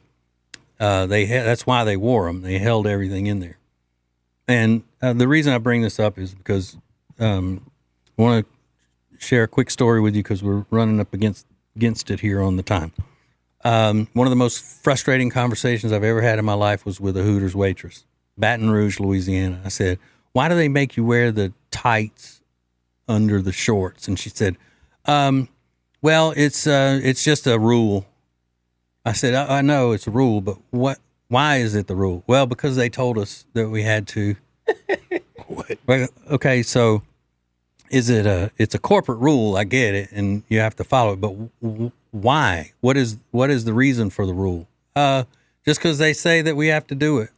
that's why they wore them. They held everything in there. And the reason I bring this up is because I want to share a quick story with you because we're running up against it here on the time. One of the most frustrating conversations I've ever had in my life was with a Hooters waitress, Baton Rouge, Louisiana. I said, why do they make you wear the tights under the shorts? And she said, well, it's just a rule. I said, I know it's a rule, but why is it the rule? Well, because they told us that we had to. What? Well, okay, so it's a corporate rule. I get it, and you have to follow it, but why? What is the reason for the rule? Just because they say that we have to do it.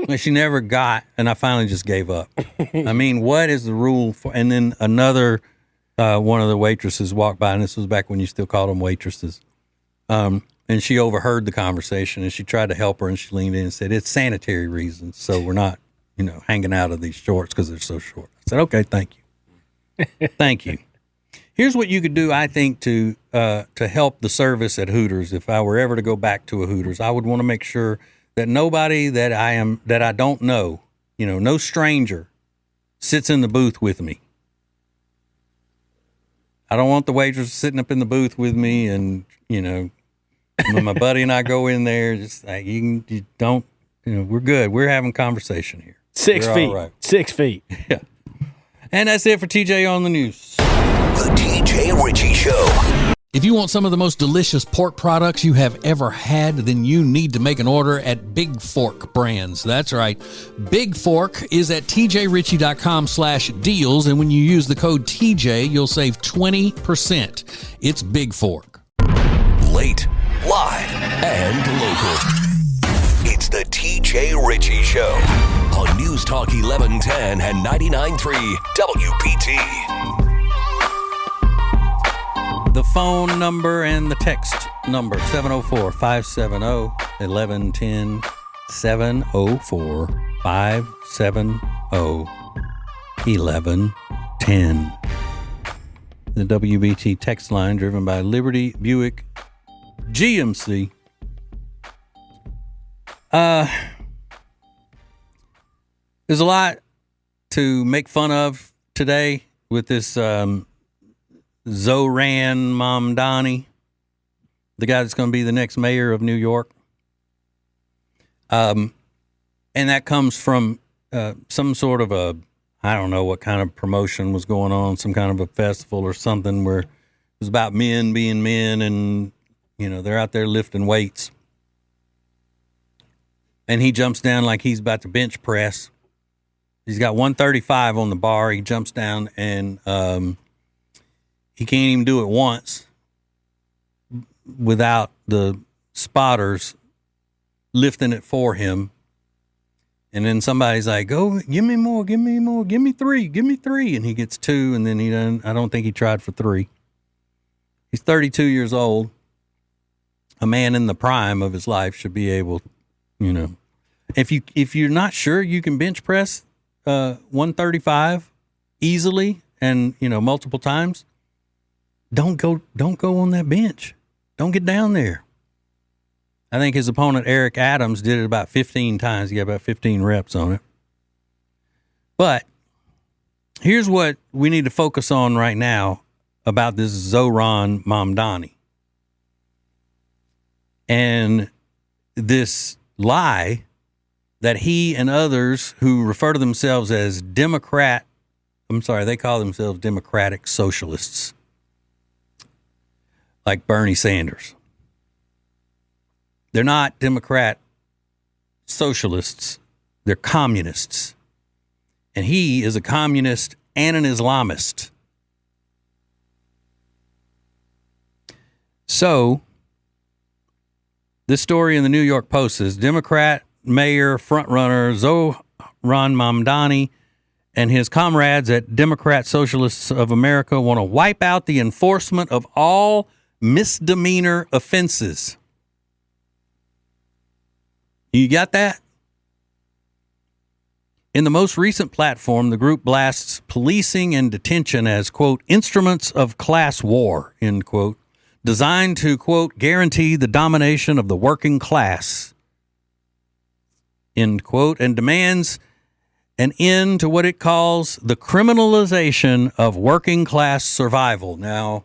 And she never got, and I finally just gave up. I mean, what is the rule for? And then another one of the waitresses walked by, and this was back when you still called them waitresses. And she overheard the conversation, and she tried to help her, and she leaned in and said, it's sanitary reasons, so we're not, hanging out of these shorts because they're so short. I said, okay, thank you. Thank you. Here's what you could do, I think, to help the service at Hooters. If I were ever to go back to a Hooters, I would want to make sure that nobody that I don't know, no stranger, sits in the booth with me. I don't want the waitress sitting up in the booth with me, and when my buddy and I go in there, just like we're good. We're having conversation here. 6 We're feet. all right. 6 feet. Yeah. And that's it for TJ on the news. The TJ Ritchie Show. If you want some of the most delicious pork products you have ever had, then you need to make an order at Big Fork Brands. That's right. Big Fork is at tjritchie.com/deals, and when you use the code TJ, you'll save 20%. It's Big Fork. Late, live, and local. It's the TJ Ritchie Show on News Talk 1110 and 99.3 WBT. The phone number and the text number, 704-570-1110, 704-570-1110. The WBT text line driven by Liberty Buick GMC. There's a lot to make fun of today with this Zoran Mamdani, the guy that's going to be the next mayor of New York. And that comes from some sort of I don't know what kind of promotion was going on, some kind of a festival or something where it was about men being men and, they're out there lifting weights. And he jumps down like he's about to bench press. He's got 135 on the bar. He jumps down and he can't even do it once without the spotters lifting it for him. And then somebody's like, "Go, give me more, give me more, give me three. And he gets 2, and then I don't think he tried for 3. He's 32 years old. A man in the prime of his life should be able, if you're not sure you can bench press 135 easily and, multiple times, don't go on that bench. Don't get down there. I think his opponent, Eric Adams, did it about 15 times. He got about 15 reps on it. But here's what we need to focus on right now about this Zoran Mamdani. And this lie that he and others who refer to themselves as they call themselves democratic socialists, like Bernie Sanders. They're not Democrat socialists. They're communists. And he is a communist and an Islamist. So, this story in the New York Post says Democrat mayor frontrunner Zoran Mamdani and his comrades at Democrat Socialists of America want to wipe out the enforcement of all misdemeanor offenses. You got that? In the most recent platform, the group blasts policing and detention as, quote, instruments of class war, end quote, designed to, quote, guarantee the domination of the working class, end quote, and demands an end to what it calls the criminalization of working class survival. Now,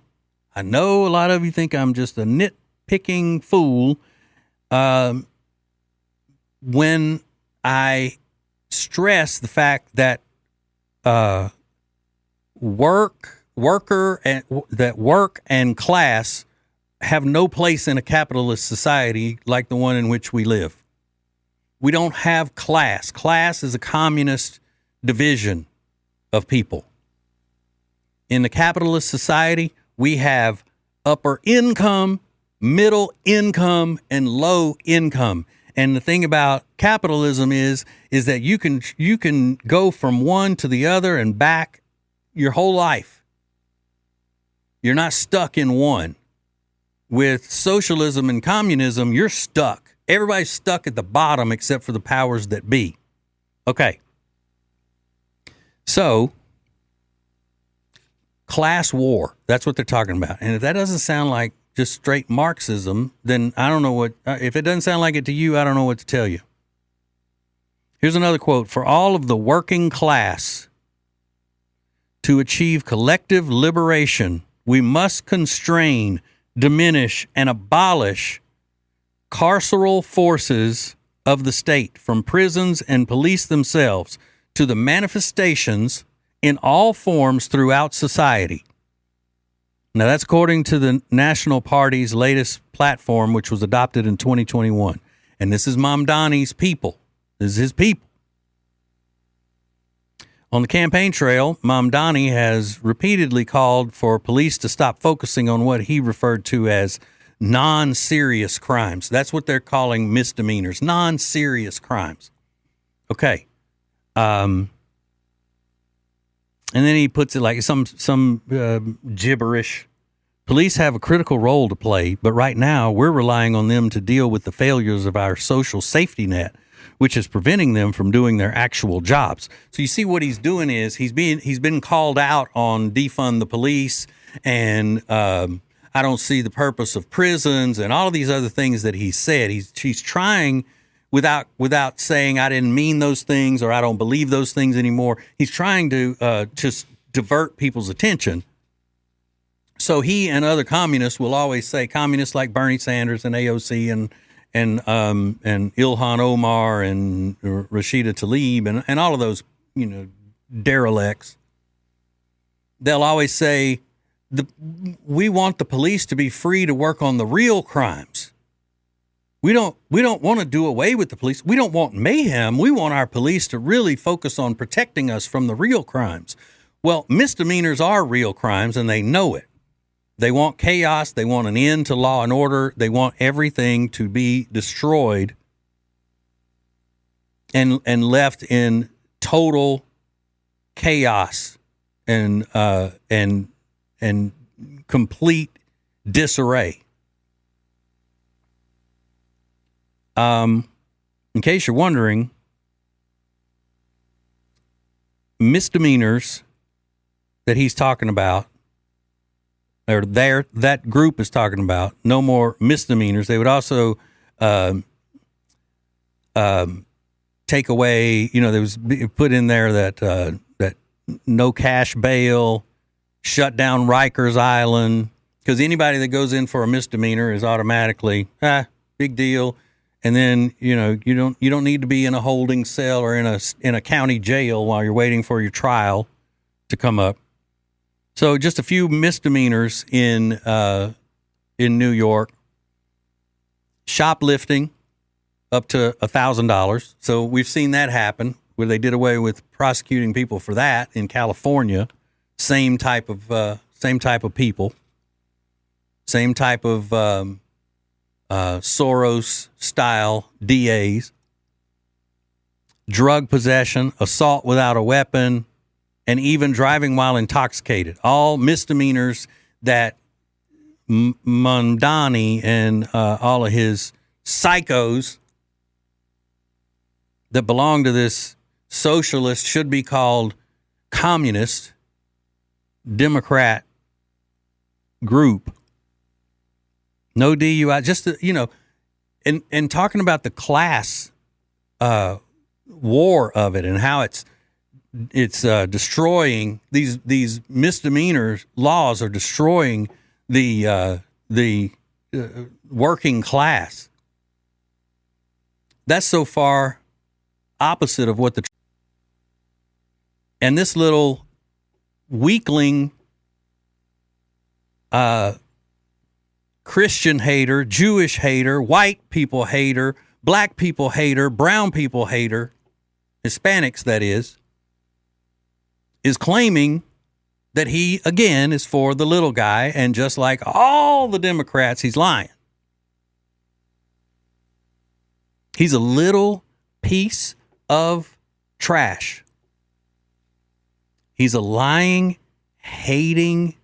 I know a lot of you think I'm just a nitpicking fool when I stress the fact that work and class have no place in a capitalist society like the one in which we live. We don't have class. Class is a communist division of people. In the capitalist society, we have upper income, middle income, and low income. And the thing about capitalism is that you can go from one to the other and back your whole life. You're not stuck in one. With socialism and communism, you're stuck. Everybody's stuck at the bottom except for the powers that be. Okay. So, class war. That's what they're talking about. And if that doesn't sound like just straight Marxism, then I don't know what, if it doesn't sound like it to you, I don't know what to tell you. Here's another quote. For all of the working class to achieve collective liberation, we must constrain, diminish, and abolish carceral forces of the state, from prisons and police themselves to the manifestations in all forms throughout society. Now, that's according to the National Party's latest platform, which was adopted in 2021. And this is Mamdani's people. This is his people. On the campaign trail, Mamdani has repeatedly called for police to stop focusing on what he referred to as non-serious crimes. That's what they're calling misdemeanors, non-serious crimes. Okay. And then he puts it like some gibberish. Police have a critical role to play, but right now we're relying on them to deal with the failures of our social safety net, which is preventing them from doing their actual jobs. So you see what he's doing is he's been called out on defund the police, and I don't see the purpose of prisons and all of these other things that he said. He's trying, without saying I didn't mean those things or I don't believe those things anymore. He's trying to just divert people's attention. So he and other communists will always say, communists like Bernie Sanders and AOC and Ilhan Omar and Rashida Tlaib and all of those, derelicts. They'll always say, we want the police to be free to work on the real crimes. We don't want to do away with the police. We don't want mayhem. We want our police to really focus on protecting us from the real crimes. Well, misdemeanors are real crimes, and they know it. They want chaos. They want an end to law and order. They want everything to be destroyed and left in total chaos and complete disarray. In case you're wondering, misdemeanors that he's talking about, or that group is talking about, no more misdemeanors. They would also take away, there was put in there that no cash bail, shut down Rikers Island, because anybody that goes in for a misdemeanor is automatically big deal. And then you don't need to be in a holding cell or in a county jail while you're waiting for your trial to come up. So just a few misdemeanors in New York. Shoplifting up to $1,000. So we've seen that happen where they did away with prosecuting people for that in California. Same type of people. Same type of Soros-style DAs. Drug possession, assault without a weapon, and even driving while intoxicated. All misdemeanors that Mamdani and all of his psychos that belong to this socialist, should be called communist, Democrat group. No DUI, just, and talking about the class war of it and how it's destroying these misdemeanor laws are destroying the working class. That's so far opposite of what and this little weakling Christian hater, Jewish hater, white people hater, black people hater, brown people hater, Hispanics that is claiming that he, again, is for the little guy, and just like all the Democrats, he's lying. He's a little piece of trash. He's a lying, hating,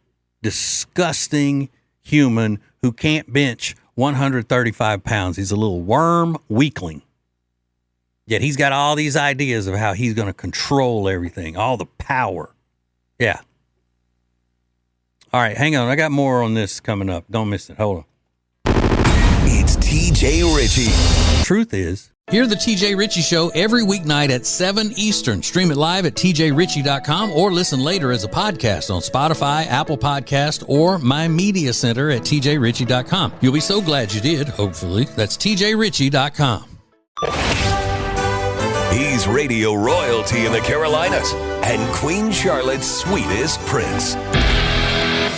disgusting human who can't bench 135 pounds. He's a little worm weakling. Yet he's got all these ideas of how he's going to control everything, all the power. Yeah. All right, hang on. I got more on this coming up. Don't miss it. Hold on. It's TJ Ritchie. Truth is, Hear the TJ Ritchie Show every weeknight at 7 Eastern. Stream it live at tjritchie.com or listen later as a podcast on Spotify, Apple Podcast, or My Media Center at tjritchie.com. You'll be so glad you did, hopefully. That's tjritchie.com. He's radio royalty in the Carolinas and Queen Charlotte's sweetest prince.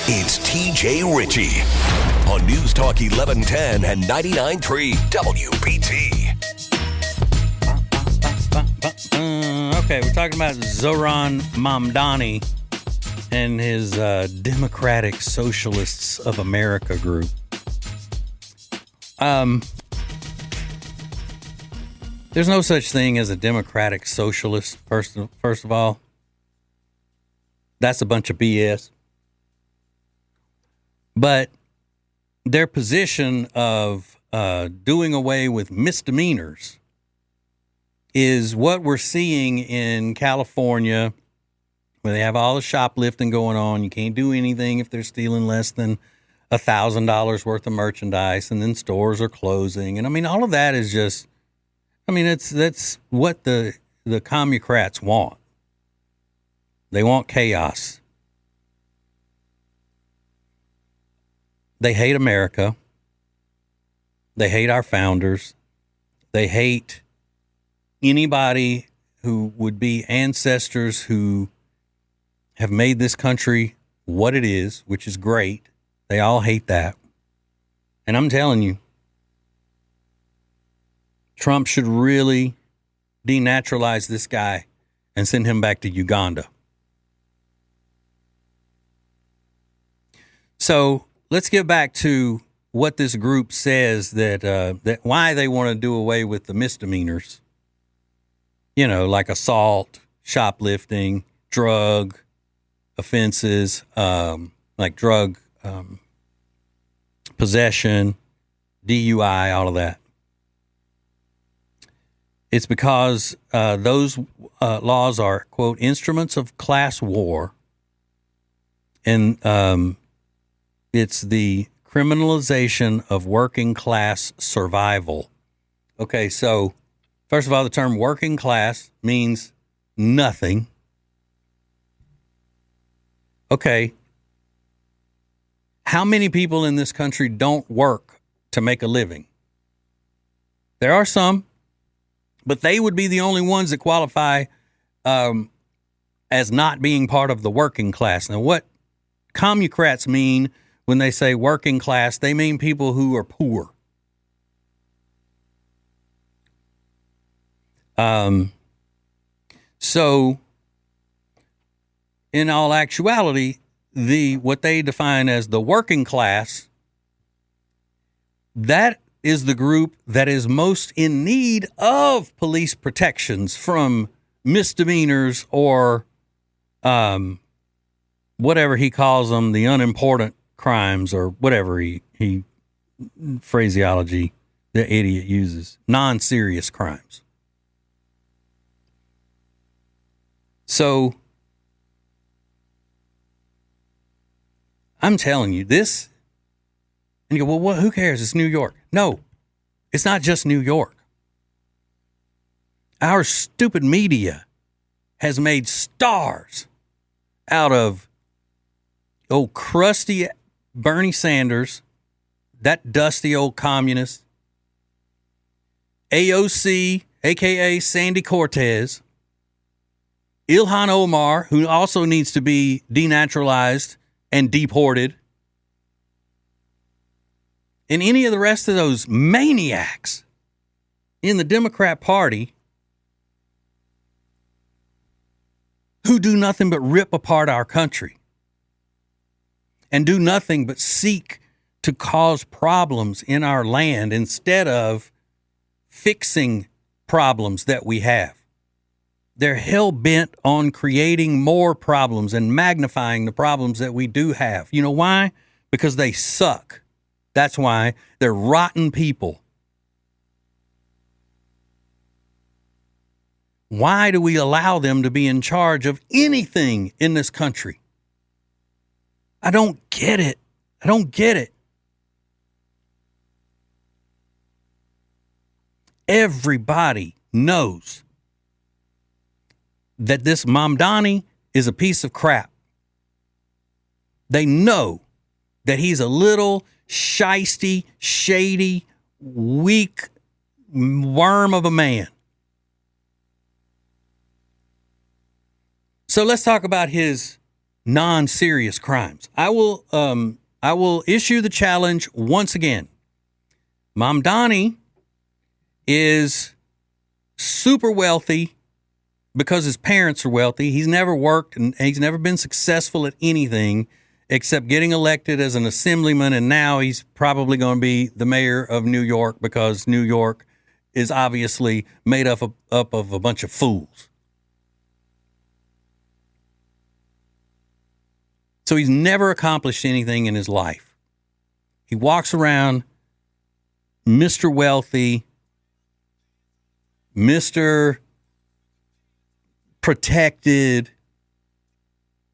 It's TJ Ritchie on News Talk 1110 and 99.3 WBT. Okay, we're talking about Zoran Mamdani and his Democratic Socialists of America group. There's no such thing as a Democratic Socialist, first of all. That's a bunch of BS. But their position of doing away with misdemeanors is what we're seeing in California, where they have all the shoplifting going on. You can't do anything if they're stealing less than $1,000 worth of merchandise, and then stores are closing. And I mean, all of that is just, I mean, that's what the commucrats want. They want chaos. They hate America. They hate our founders. They hate anybody who would be ancestors who have made this country what it is, which is great. They all hate that. And I'm telling you, Trump should really denaturalize this guy and send him back to Uganda. So let's get back to what this group says that why they want to do away with the misdemeanors. You know, like assault, shoplifting, drug offenses, like drug possession, DUI, all of that. It's because those laws are, quote, instruments of class war. And it's the criminalization of working class survival. Okay, so first of all, the term working class means nothing. Okay. How many people in this country don't work to make a living? There are some, but they would be the only ones that qualify as not being part of the working class. Now, what commucrats mean when they say working class, they mean people who are poor. So in all actuality, what they define as the working class, that is the group that is most in need of police protections from misdemeanors or whatever he calls them, the unimportant crimes or whatever he phraseology the idiot uses, non-serious crimes. So I'm telling you this, and you go, well, who cares? It's New York. No, it's not just New York. Our stupid media has made stars out of old crusty Bernie Sanders, that dusty old communist, AOC, a.k.a. Sandy Cortez, Ilhan Omar, who also needs to be denaturalized and deported, and any of the rest of those maniacs in the Democrat Party who do nothing but rip apart our country and do nothing but seek to cause problems in our land instead of fixing problems that we have. They're hell-bent on creating more problems and magnifying the problems that we do have. You know why? Because they suck. That's why. They're rotten people. Why do we allow them to be in charge of anything in this country? I don't get it. I don't get it. Everybody knows that this Mamdani is a piece of crap. They know that he's a little shisty, shady, weak worm of a man. So let's talk about his non-serious crimes. I will issue the challenge once again. Mamdani is super wealthy because his parents are wealthy. He's never worked and he's never been successful at anything except getting elected as an assemblyman, and now he's probably going to be the mayor of New York because New York is obviously made up of a bunch of fools. So he's never accomplished anything in his life. He walks around Mr. Wealthy, Mr. Protected,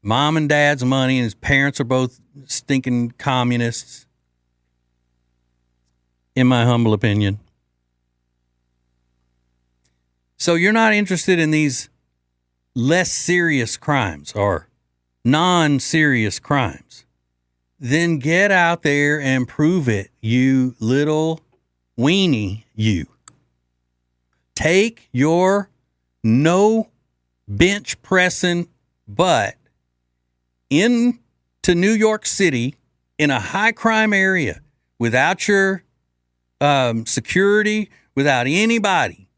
mom and dad's money, and his parents are both stinking communists, in my humble opinion. So you're not interested in these less serious crimes or non-serious crimes, then get out there and prove it, you little weenie, you. Take your no bench pressing butt into New York City in a high crime area without your security, without anybody,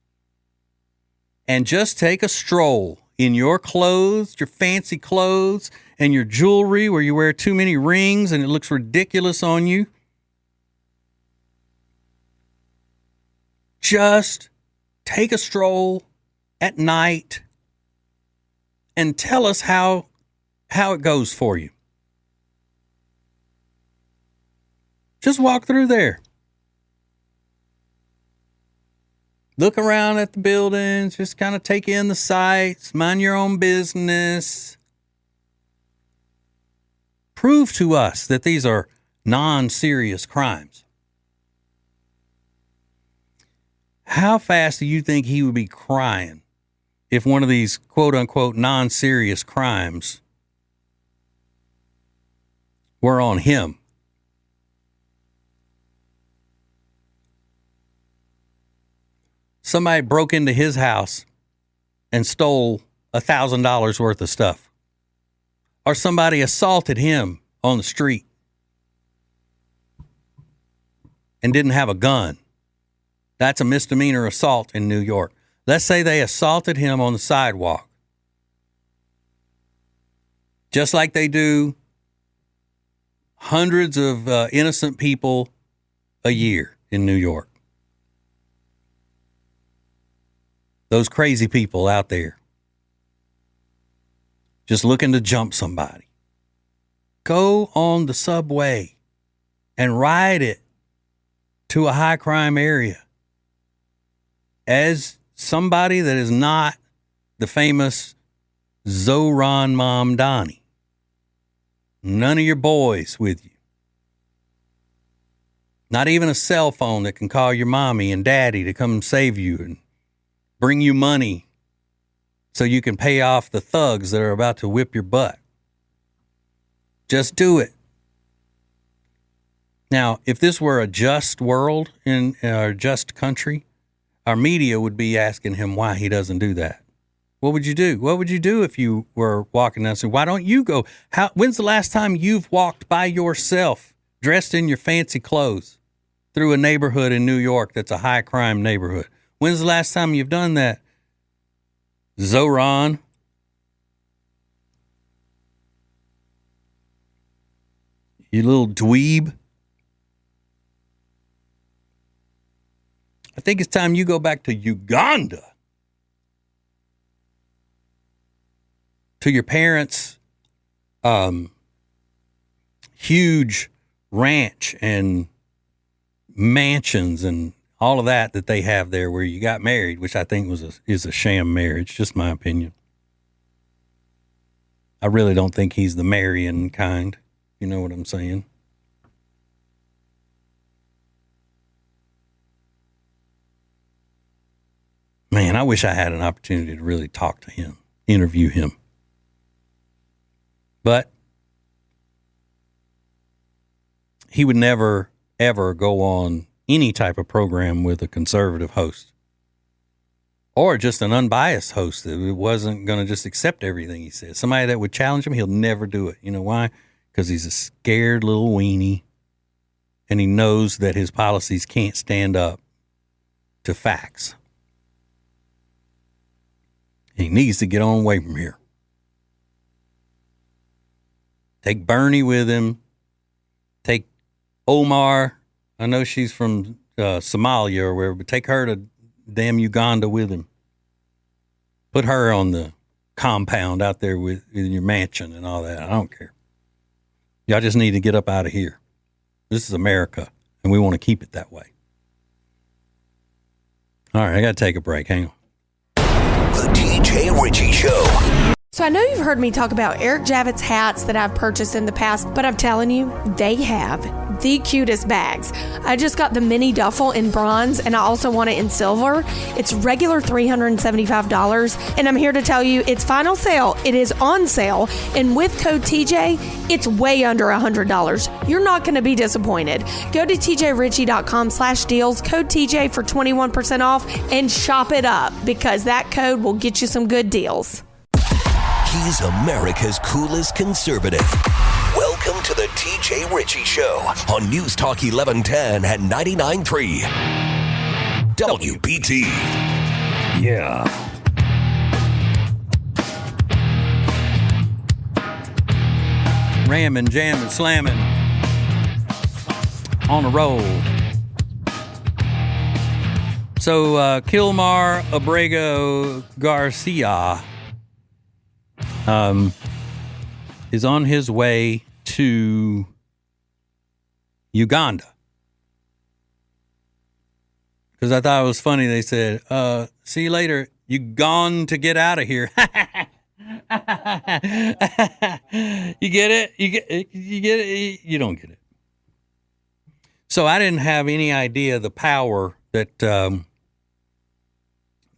and just take a stroll in your clothes, your fancy clothes, and your jewelry where you wear too many rings and it looks ridiculous on you. Just take a stroll at night and tell us how it goes for you. Just walk through there. Look around at the buildings, just kind of take in the sights, mind your own business. Prove to us that these are non-serious crimes. How fast do you think he would be crying if one of these quote-unquote non-serious crimes were on him? Somebody broke into his house and stole $1,000 worth of stuff. Or somebody assaulted him on the street and didn't have a gun. That's a misdemeanor assault in New York. Let's say they assaulted him on the sidewalk, just like they do hundreds of innocent people a year in New York. Those crazy people out there just looking to jump somebody. Go on the subway and ride it to a high crime area as somebody that is not the famous Zohran Mamdani. None of your boys with you. Not even a cell phone that can call your mommy and daddy to come save you and bring you money so you can pay off the thugs that are about to whip your butt. Just do it. Now, if this were a just world in a just country, our media would be asking him why he doesn't do that. What would you do? What would you do if you were walking down and said, why don't you go? When's the last time you've walked by yourself, dressed in your fancy clothes, through a neighborhood in New York that's a high crime neighborhood? When's the last time you've done that? Zohran. You little dweeb. I think it's time you go back to Uganda. To your parents' huge ranch and mansions and all of that they have there where you got married, which I think is a sham marriage, just my opinion. I really don't think he's the marrying kind. You know what I'm saying? Man, I wish I had an opportunity to really talk to him, interview him. But he would never, ever go on any type of program with a conservative host or just an unbiased host that wasn't going to just accept everything he says. Somebody that would challenge him, he'll never do it. You know why? Because he's a scared little weenie, and he knows that his policies can't stand up to facts. He needs to get on away from here. Take Bernie with him. Take Omar. I know she's from Somalia or wherever, but take her to damn Uganda with him. Put her on the compound out there in your mansion and all that. I don't care. Y'all just need to get up out of here. This is America, and we want to keep it that way. All right, I got to take a break. Hang on. The TJ Ritchie Show. So I know you've heard me talk about Eric Javits hats that I've purchased in the past, but I'm telling you, they have the cutest bags. I just got the mini duffel in bronze, and I also want it in silver. It's regular $375, and I'm here to tell you it's final sale. It is on sale, and with code TJ, it's way under $100. You're not going to be disappointed. Go to tjritchie.com/deals, code TJ for 21% off, and shop it up because that code will get you some good deals. He's America's coolest conservative. Welcome to the TJ Ritchie Show on News Talk 1110 and 99.3 WBT. Yeah. Ramming, jamming, slamming. On a roll. So, Kilmar Abrego Garcia is on his way to Uganda. Because I thought it was funny. They said, see you later. You gone to get out of here. You get it? You get it? You don't get it. So I didn't have any idea the power that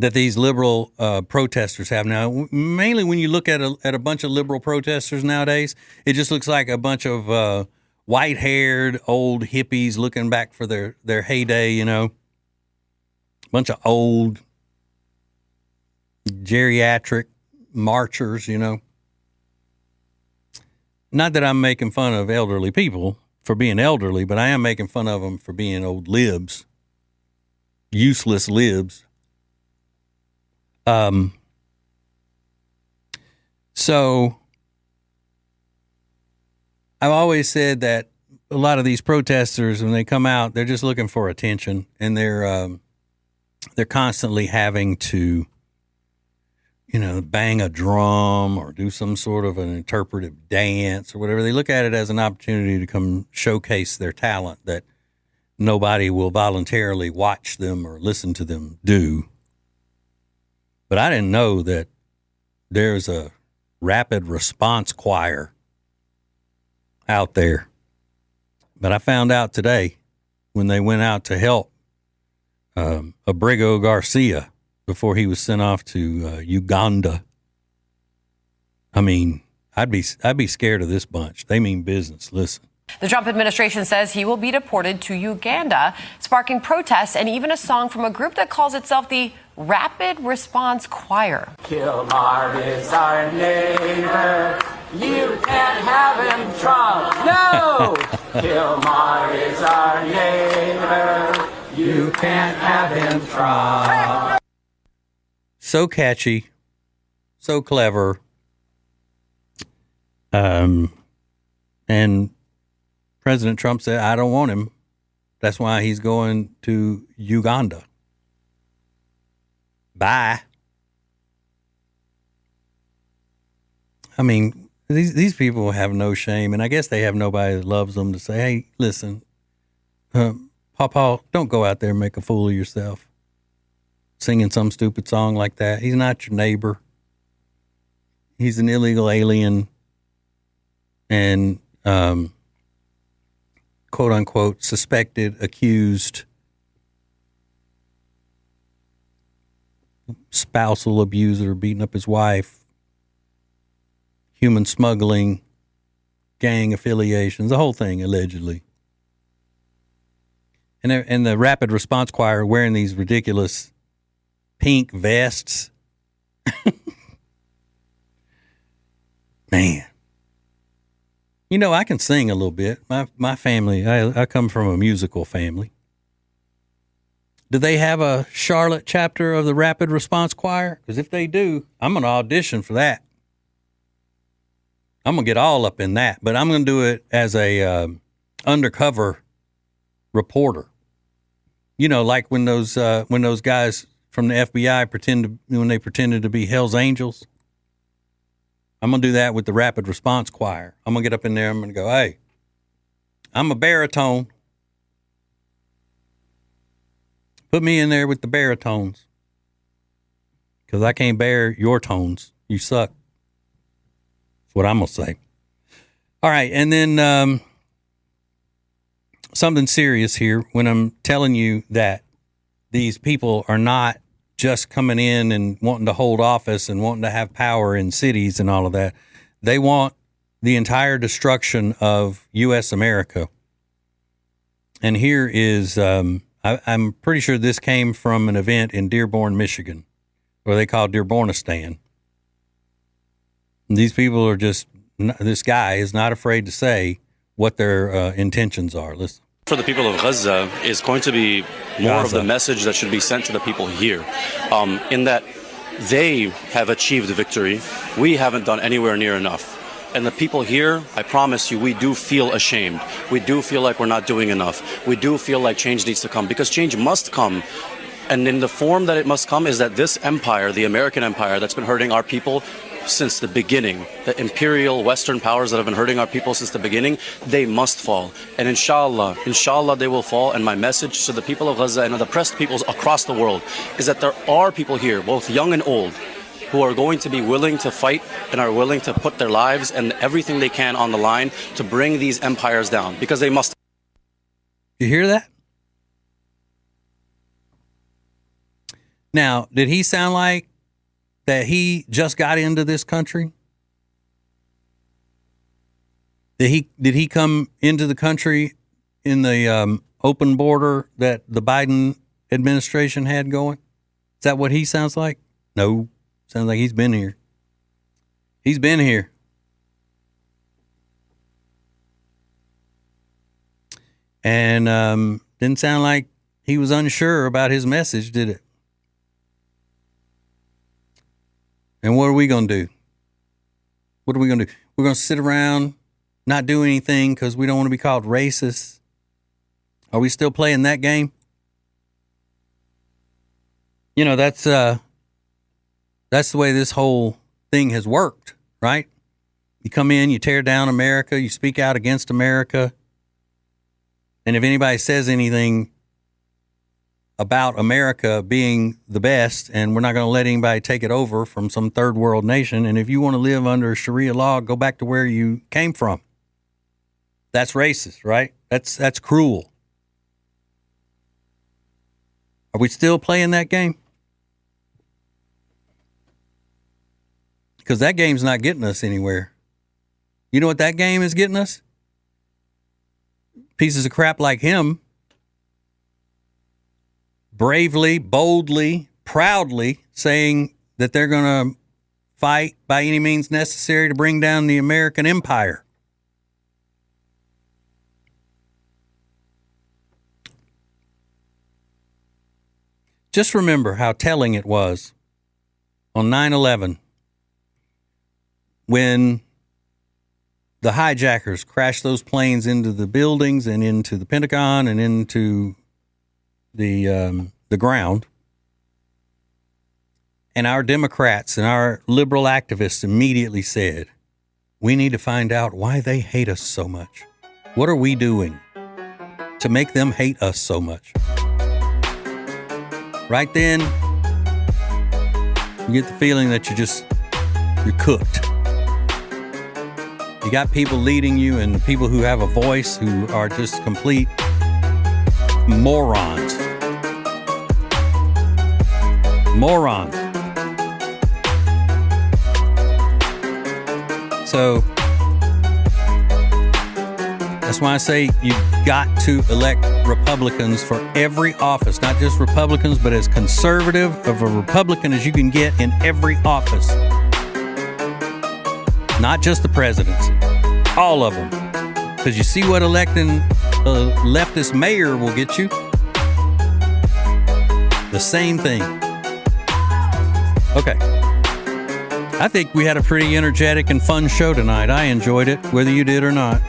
that these liberal protesters have now. Mainly when you look at a bunch of liberal protesters nowadays, it just looks like a bunch of white-haired old hippies looking back for their heyday, you know. Bunch of old geriatric marchers, you know. Not that I'm making fun of elderly people for being elderly, but I am making fun of them for being old libs, useless libs. So I've always said that a lot of these protesters, when they come out, they're just looking for attention, and they're constantly having to, you know, bang a drum or do some sort of an interpretive dance or whatever. They look at it as an opportunity to come showcase their talent that nobody will voluntarily watch them or listen to them do. But I didn't know that there's a rapid response choir out there. But I found out today when they went out to help Abrego Garcia before he was sent off to Uganda. I mean, I'd be scared of this bunch. They mean business. Listen. The Trump administration says he will be deported to Uganda, sparking protests and even a song from a group that calls itself the Rapid Response Choir. Kilmar is our neighbor. You can't have him, Trump. No! Kilmar is our neighbor. You can't have him, Trump. So catchy, so clever, and President Trump said, I don't want him. That's why he's going to Uganda. Bye. I mean, these people have no shame, and I guess they have nobody that loves them to say, hey, listen, Papa, don't go out there and make a fool of yourself singing some stupid song like that. He's not your neighbor. He's an illegal alien. And quote unquote suspected, accused spousal abuser beating up his wife, human smuggling, gang affiliations, the whole thing allegedly. And the rapid response choir wearing these ridiculous pink vests. Man. You know, I can sing a little bit. My family, I come from a musical family. Do they have a Charlotte chapter of the Rapid Response Choir? Because if they do, I'm going to audition for that. I'm going to get all up in that, but I'm going to do it as a undercover reporter. You know, like when those guys from the FBI pretended to be Hell's Angels. I'm going to do that with the Rapid Response Choir. I'm going to get up in there. I'm going to go, hey, I'm a baritone. Put me in there with the baritones. Because I can't bear your tones. You suck. That's what I'm going to say. All right. And then something serious here when I'm telling you that these people are not just coming in and wanting to hold office and wanting to have power in cities and all of that. They want the entire destruction of U.S. America. And here is, I'm pretty sure this came from an event in Dearborn, Michigan, where they call Dearbornistan. And these people are just, this guy is not afraid to say what their intentions are. Listen. For the people of Gaza is going to be more of the message that should be sent to the people here, in that they have achieved victory. We haven't done anywhere near enough. And the people here, I promise you, we do feel ashamed. We do feel like we're not doing enough. We do feel like change needs to come, because change must come. And in the form that it must come is that this empire, the American empire that's been hurting our people since the beginning, the imperial Western powers that have been hurting our people since the beginning, they must fall. And inshallah they will fall. And my message to the people of Gaza and the oppressed peoples across the world is that there are people here, both young and old, who are going to be willing to fight and are willing to put their lives and everything they can on the line to bring these empires down, because they must. You hear that? Now, did he sound like that he just got into this country? Did he come into the country in the open border that the Biden administration had going? Is that what he sounds like? No. Sounds like he's been here. He's been here. And didn't sound like he was unsure about his message, did it? And what are we going to do? What are we going to do? We're going to sit around, not do anything because we don't want to be called racist. Are we still playing that game? You know, that's the way this whole thing has worked, right? You come in, you tear down America, you speak out against America. And if anybody says anything about America being the best, and we're not going to let anybody take it over from some third world nation. And if you want to live under Sharia law, go back to where you came from. That's racist, right? That's cruel. Are we still playing that game? Because that game's not getting us anywhere. You know what that game is getting us? Pieces of crap like him bravely, boldly, proudly saying that they're going to fight by any means necessary to bring down the American empire. Just remember how telling it was on 9/11 when the hijackers crashed those planes into the buildings and into the Pentagon and into the ground. And our Democrats and our liberal activists immediately said, we need to find out why they hate us so much. What are we doing to make them hate us so much? Right then, you get the feeling that you're cooked. You got people leading you and people who have a voice who are just complete morons. Morons. So that's why I say you've got to elect Republicans for every office, not just Republicans, but as conservative of a Republican as you can get in every office. Not just the presidency, all of them. Because you see what electing a leftist mayor will get you? The same thing. Okay. I think we had a pretty energetic and fun show tonight. I enjoyed it, whether you did or not.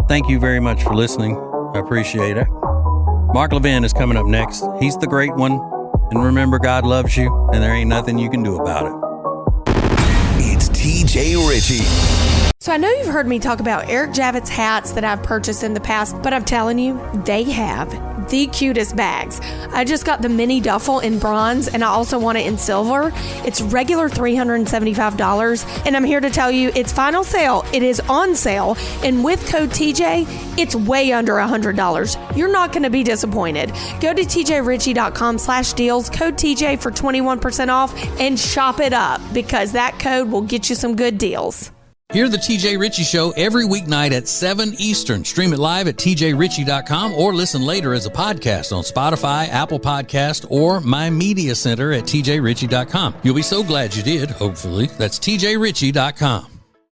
Thank you very much for listening. I appreciate it. Mark Levin is coming up next. He's the great one. And remember, God loves you, and there ain't nothing you can do about it. It's TJ Ritchie. So I know you've heard me talk about Eric Javits hats that I've purchased in the past, but I'm telling you, they have the cutest bags. I just got the mini duffel in bronze, and I also want it in silver. It's regular $375, and I'm here to tell you it's final sale. It is on sale, and with code TJ, it's way under $100. You're not going to be disappointed. Go to tjritchie.com/deals, code TJ for 21% off, and shop it up, because that code will get you some good deals. Hear the TJ Ritchie Show every weeknight at 7 Eastern. Stream it live at tjritchie.com or listen later as a podcast on Spotify, Apple Podcast, or My Media Center at tjritchie.com. You'll be so glad you did, hopefully. That's tjritchie.com.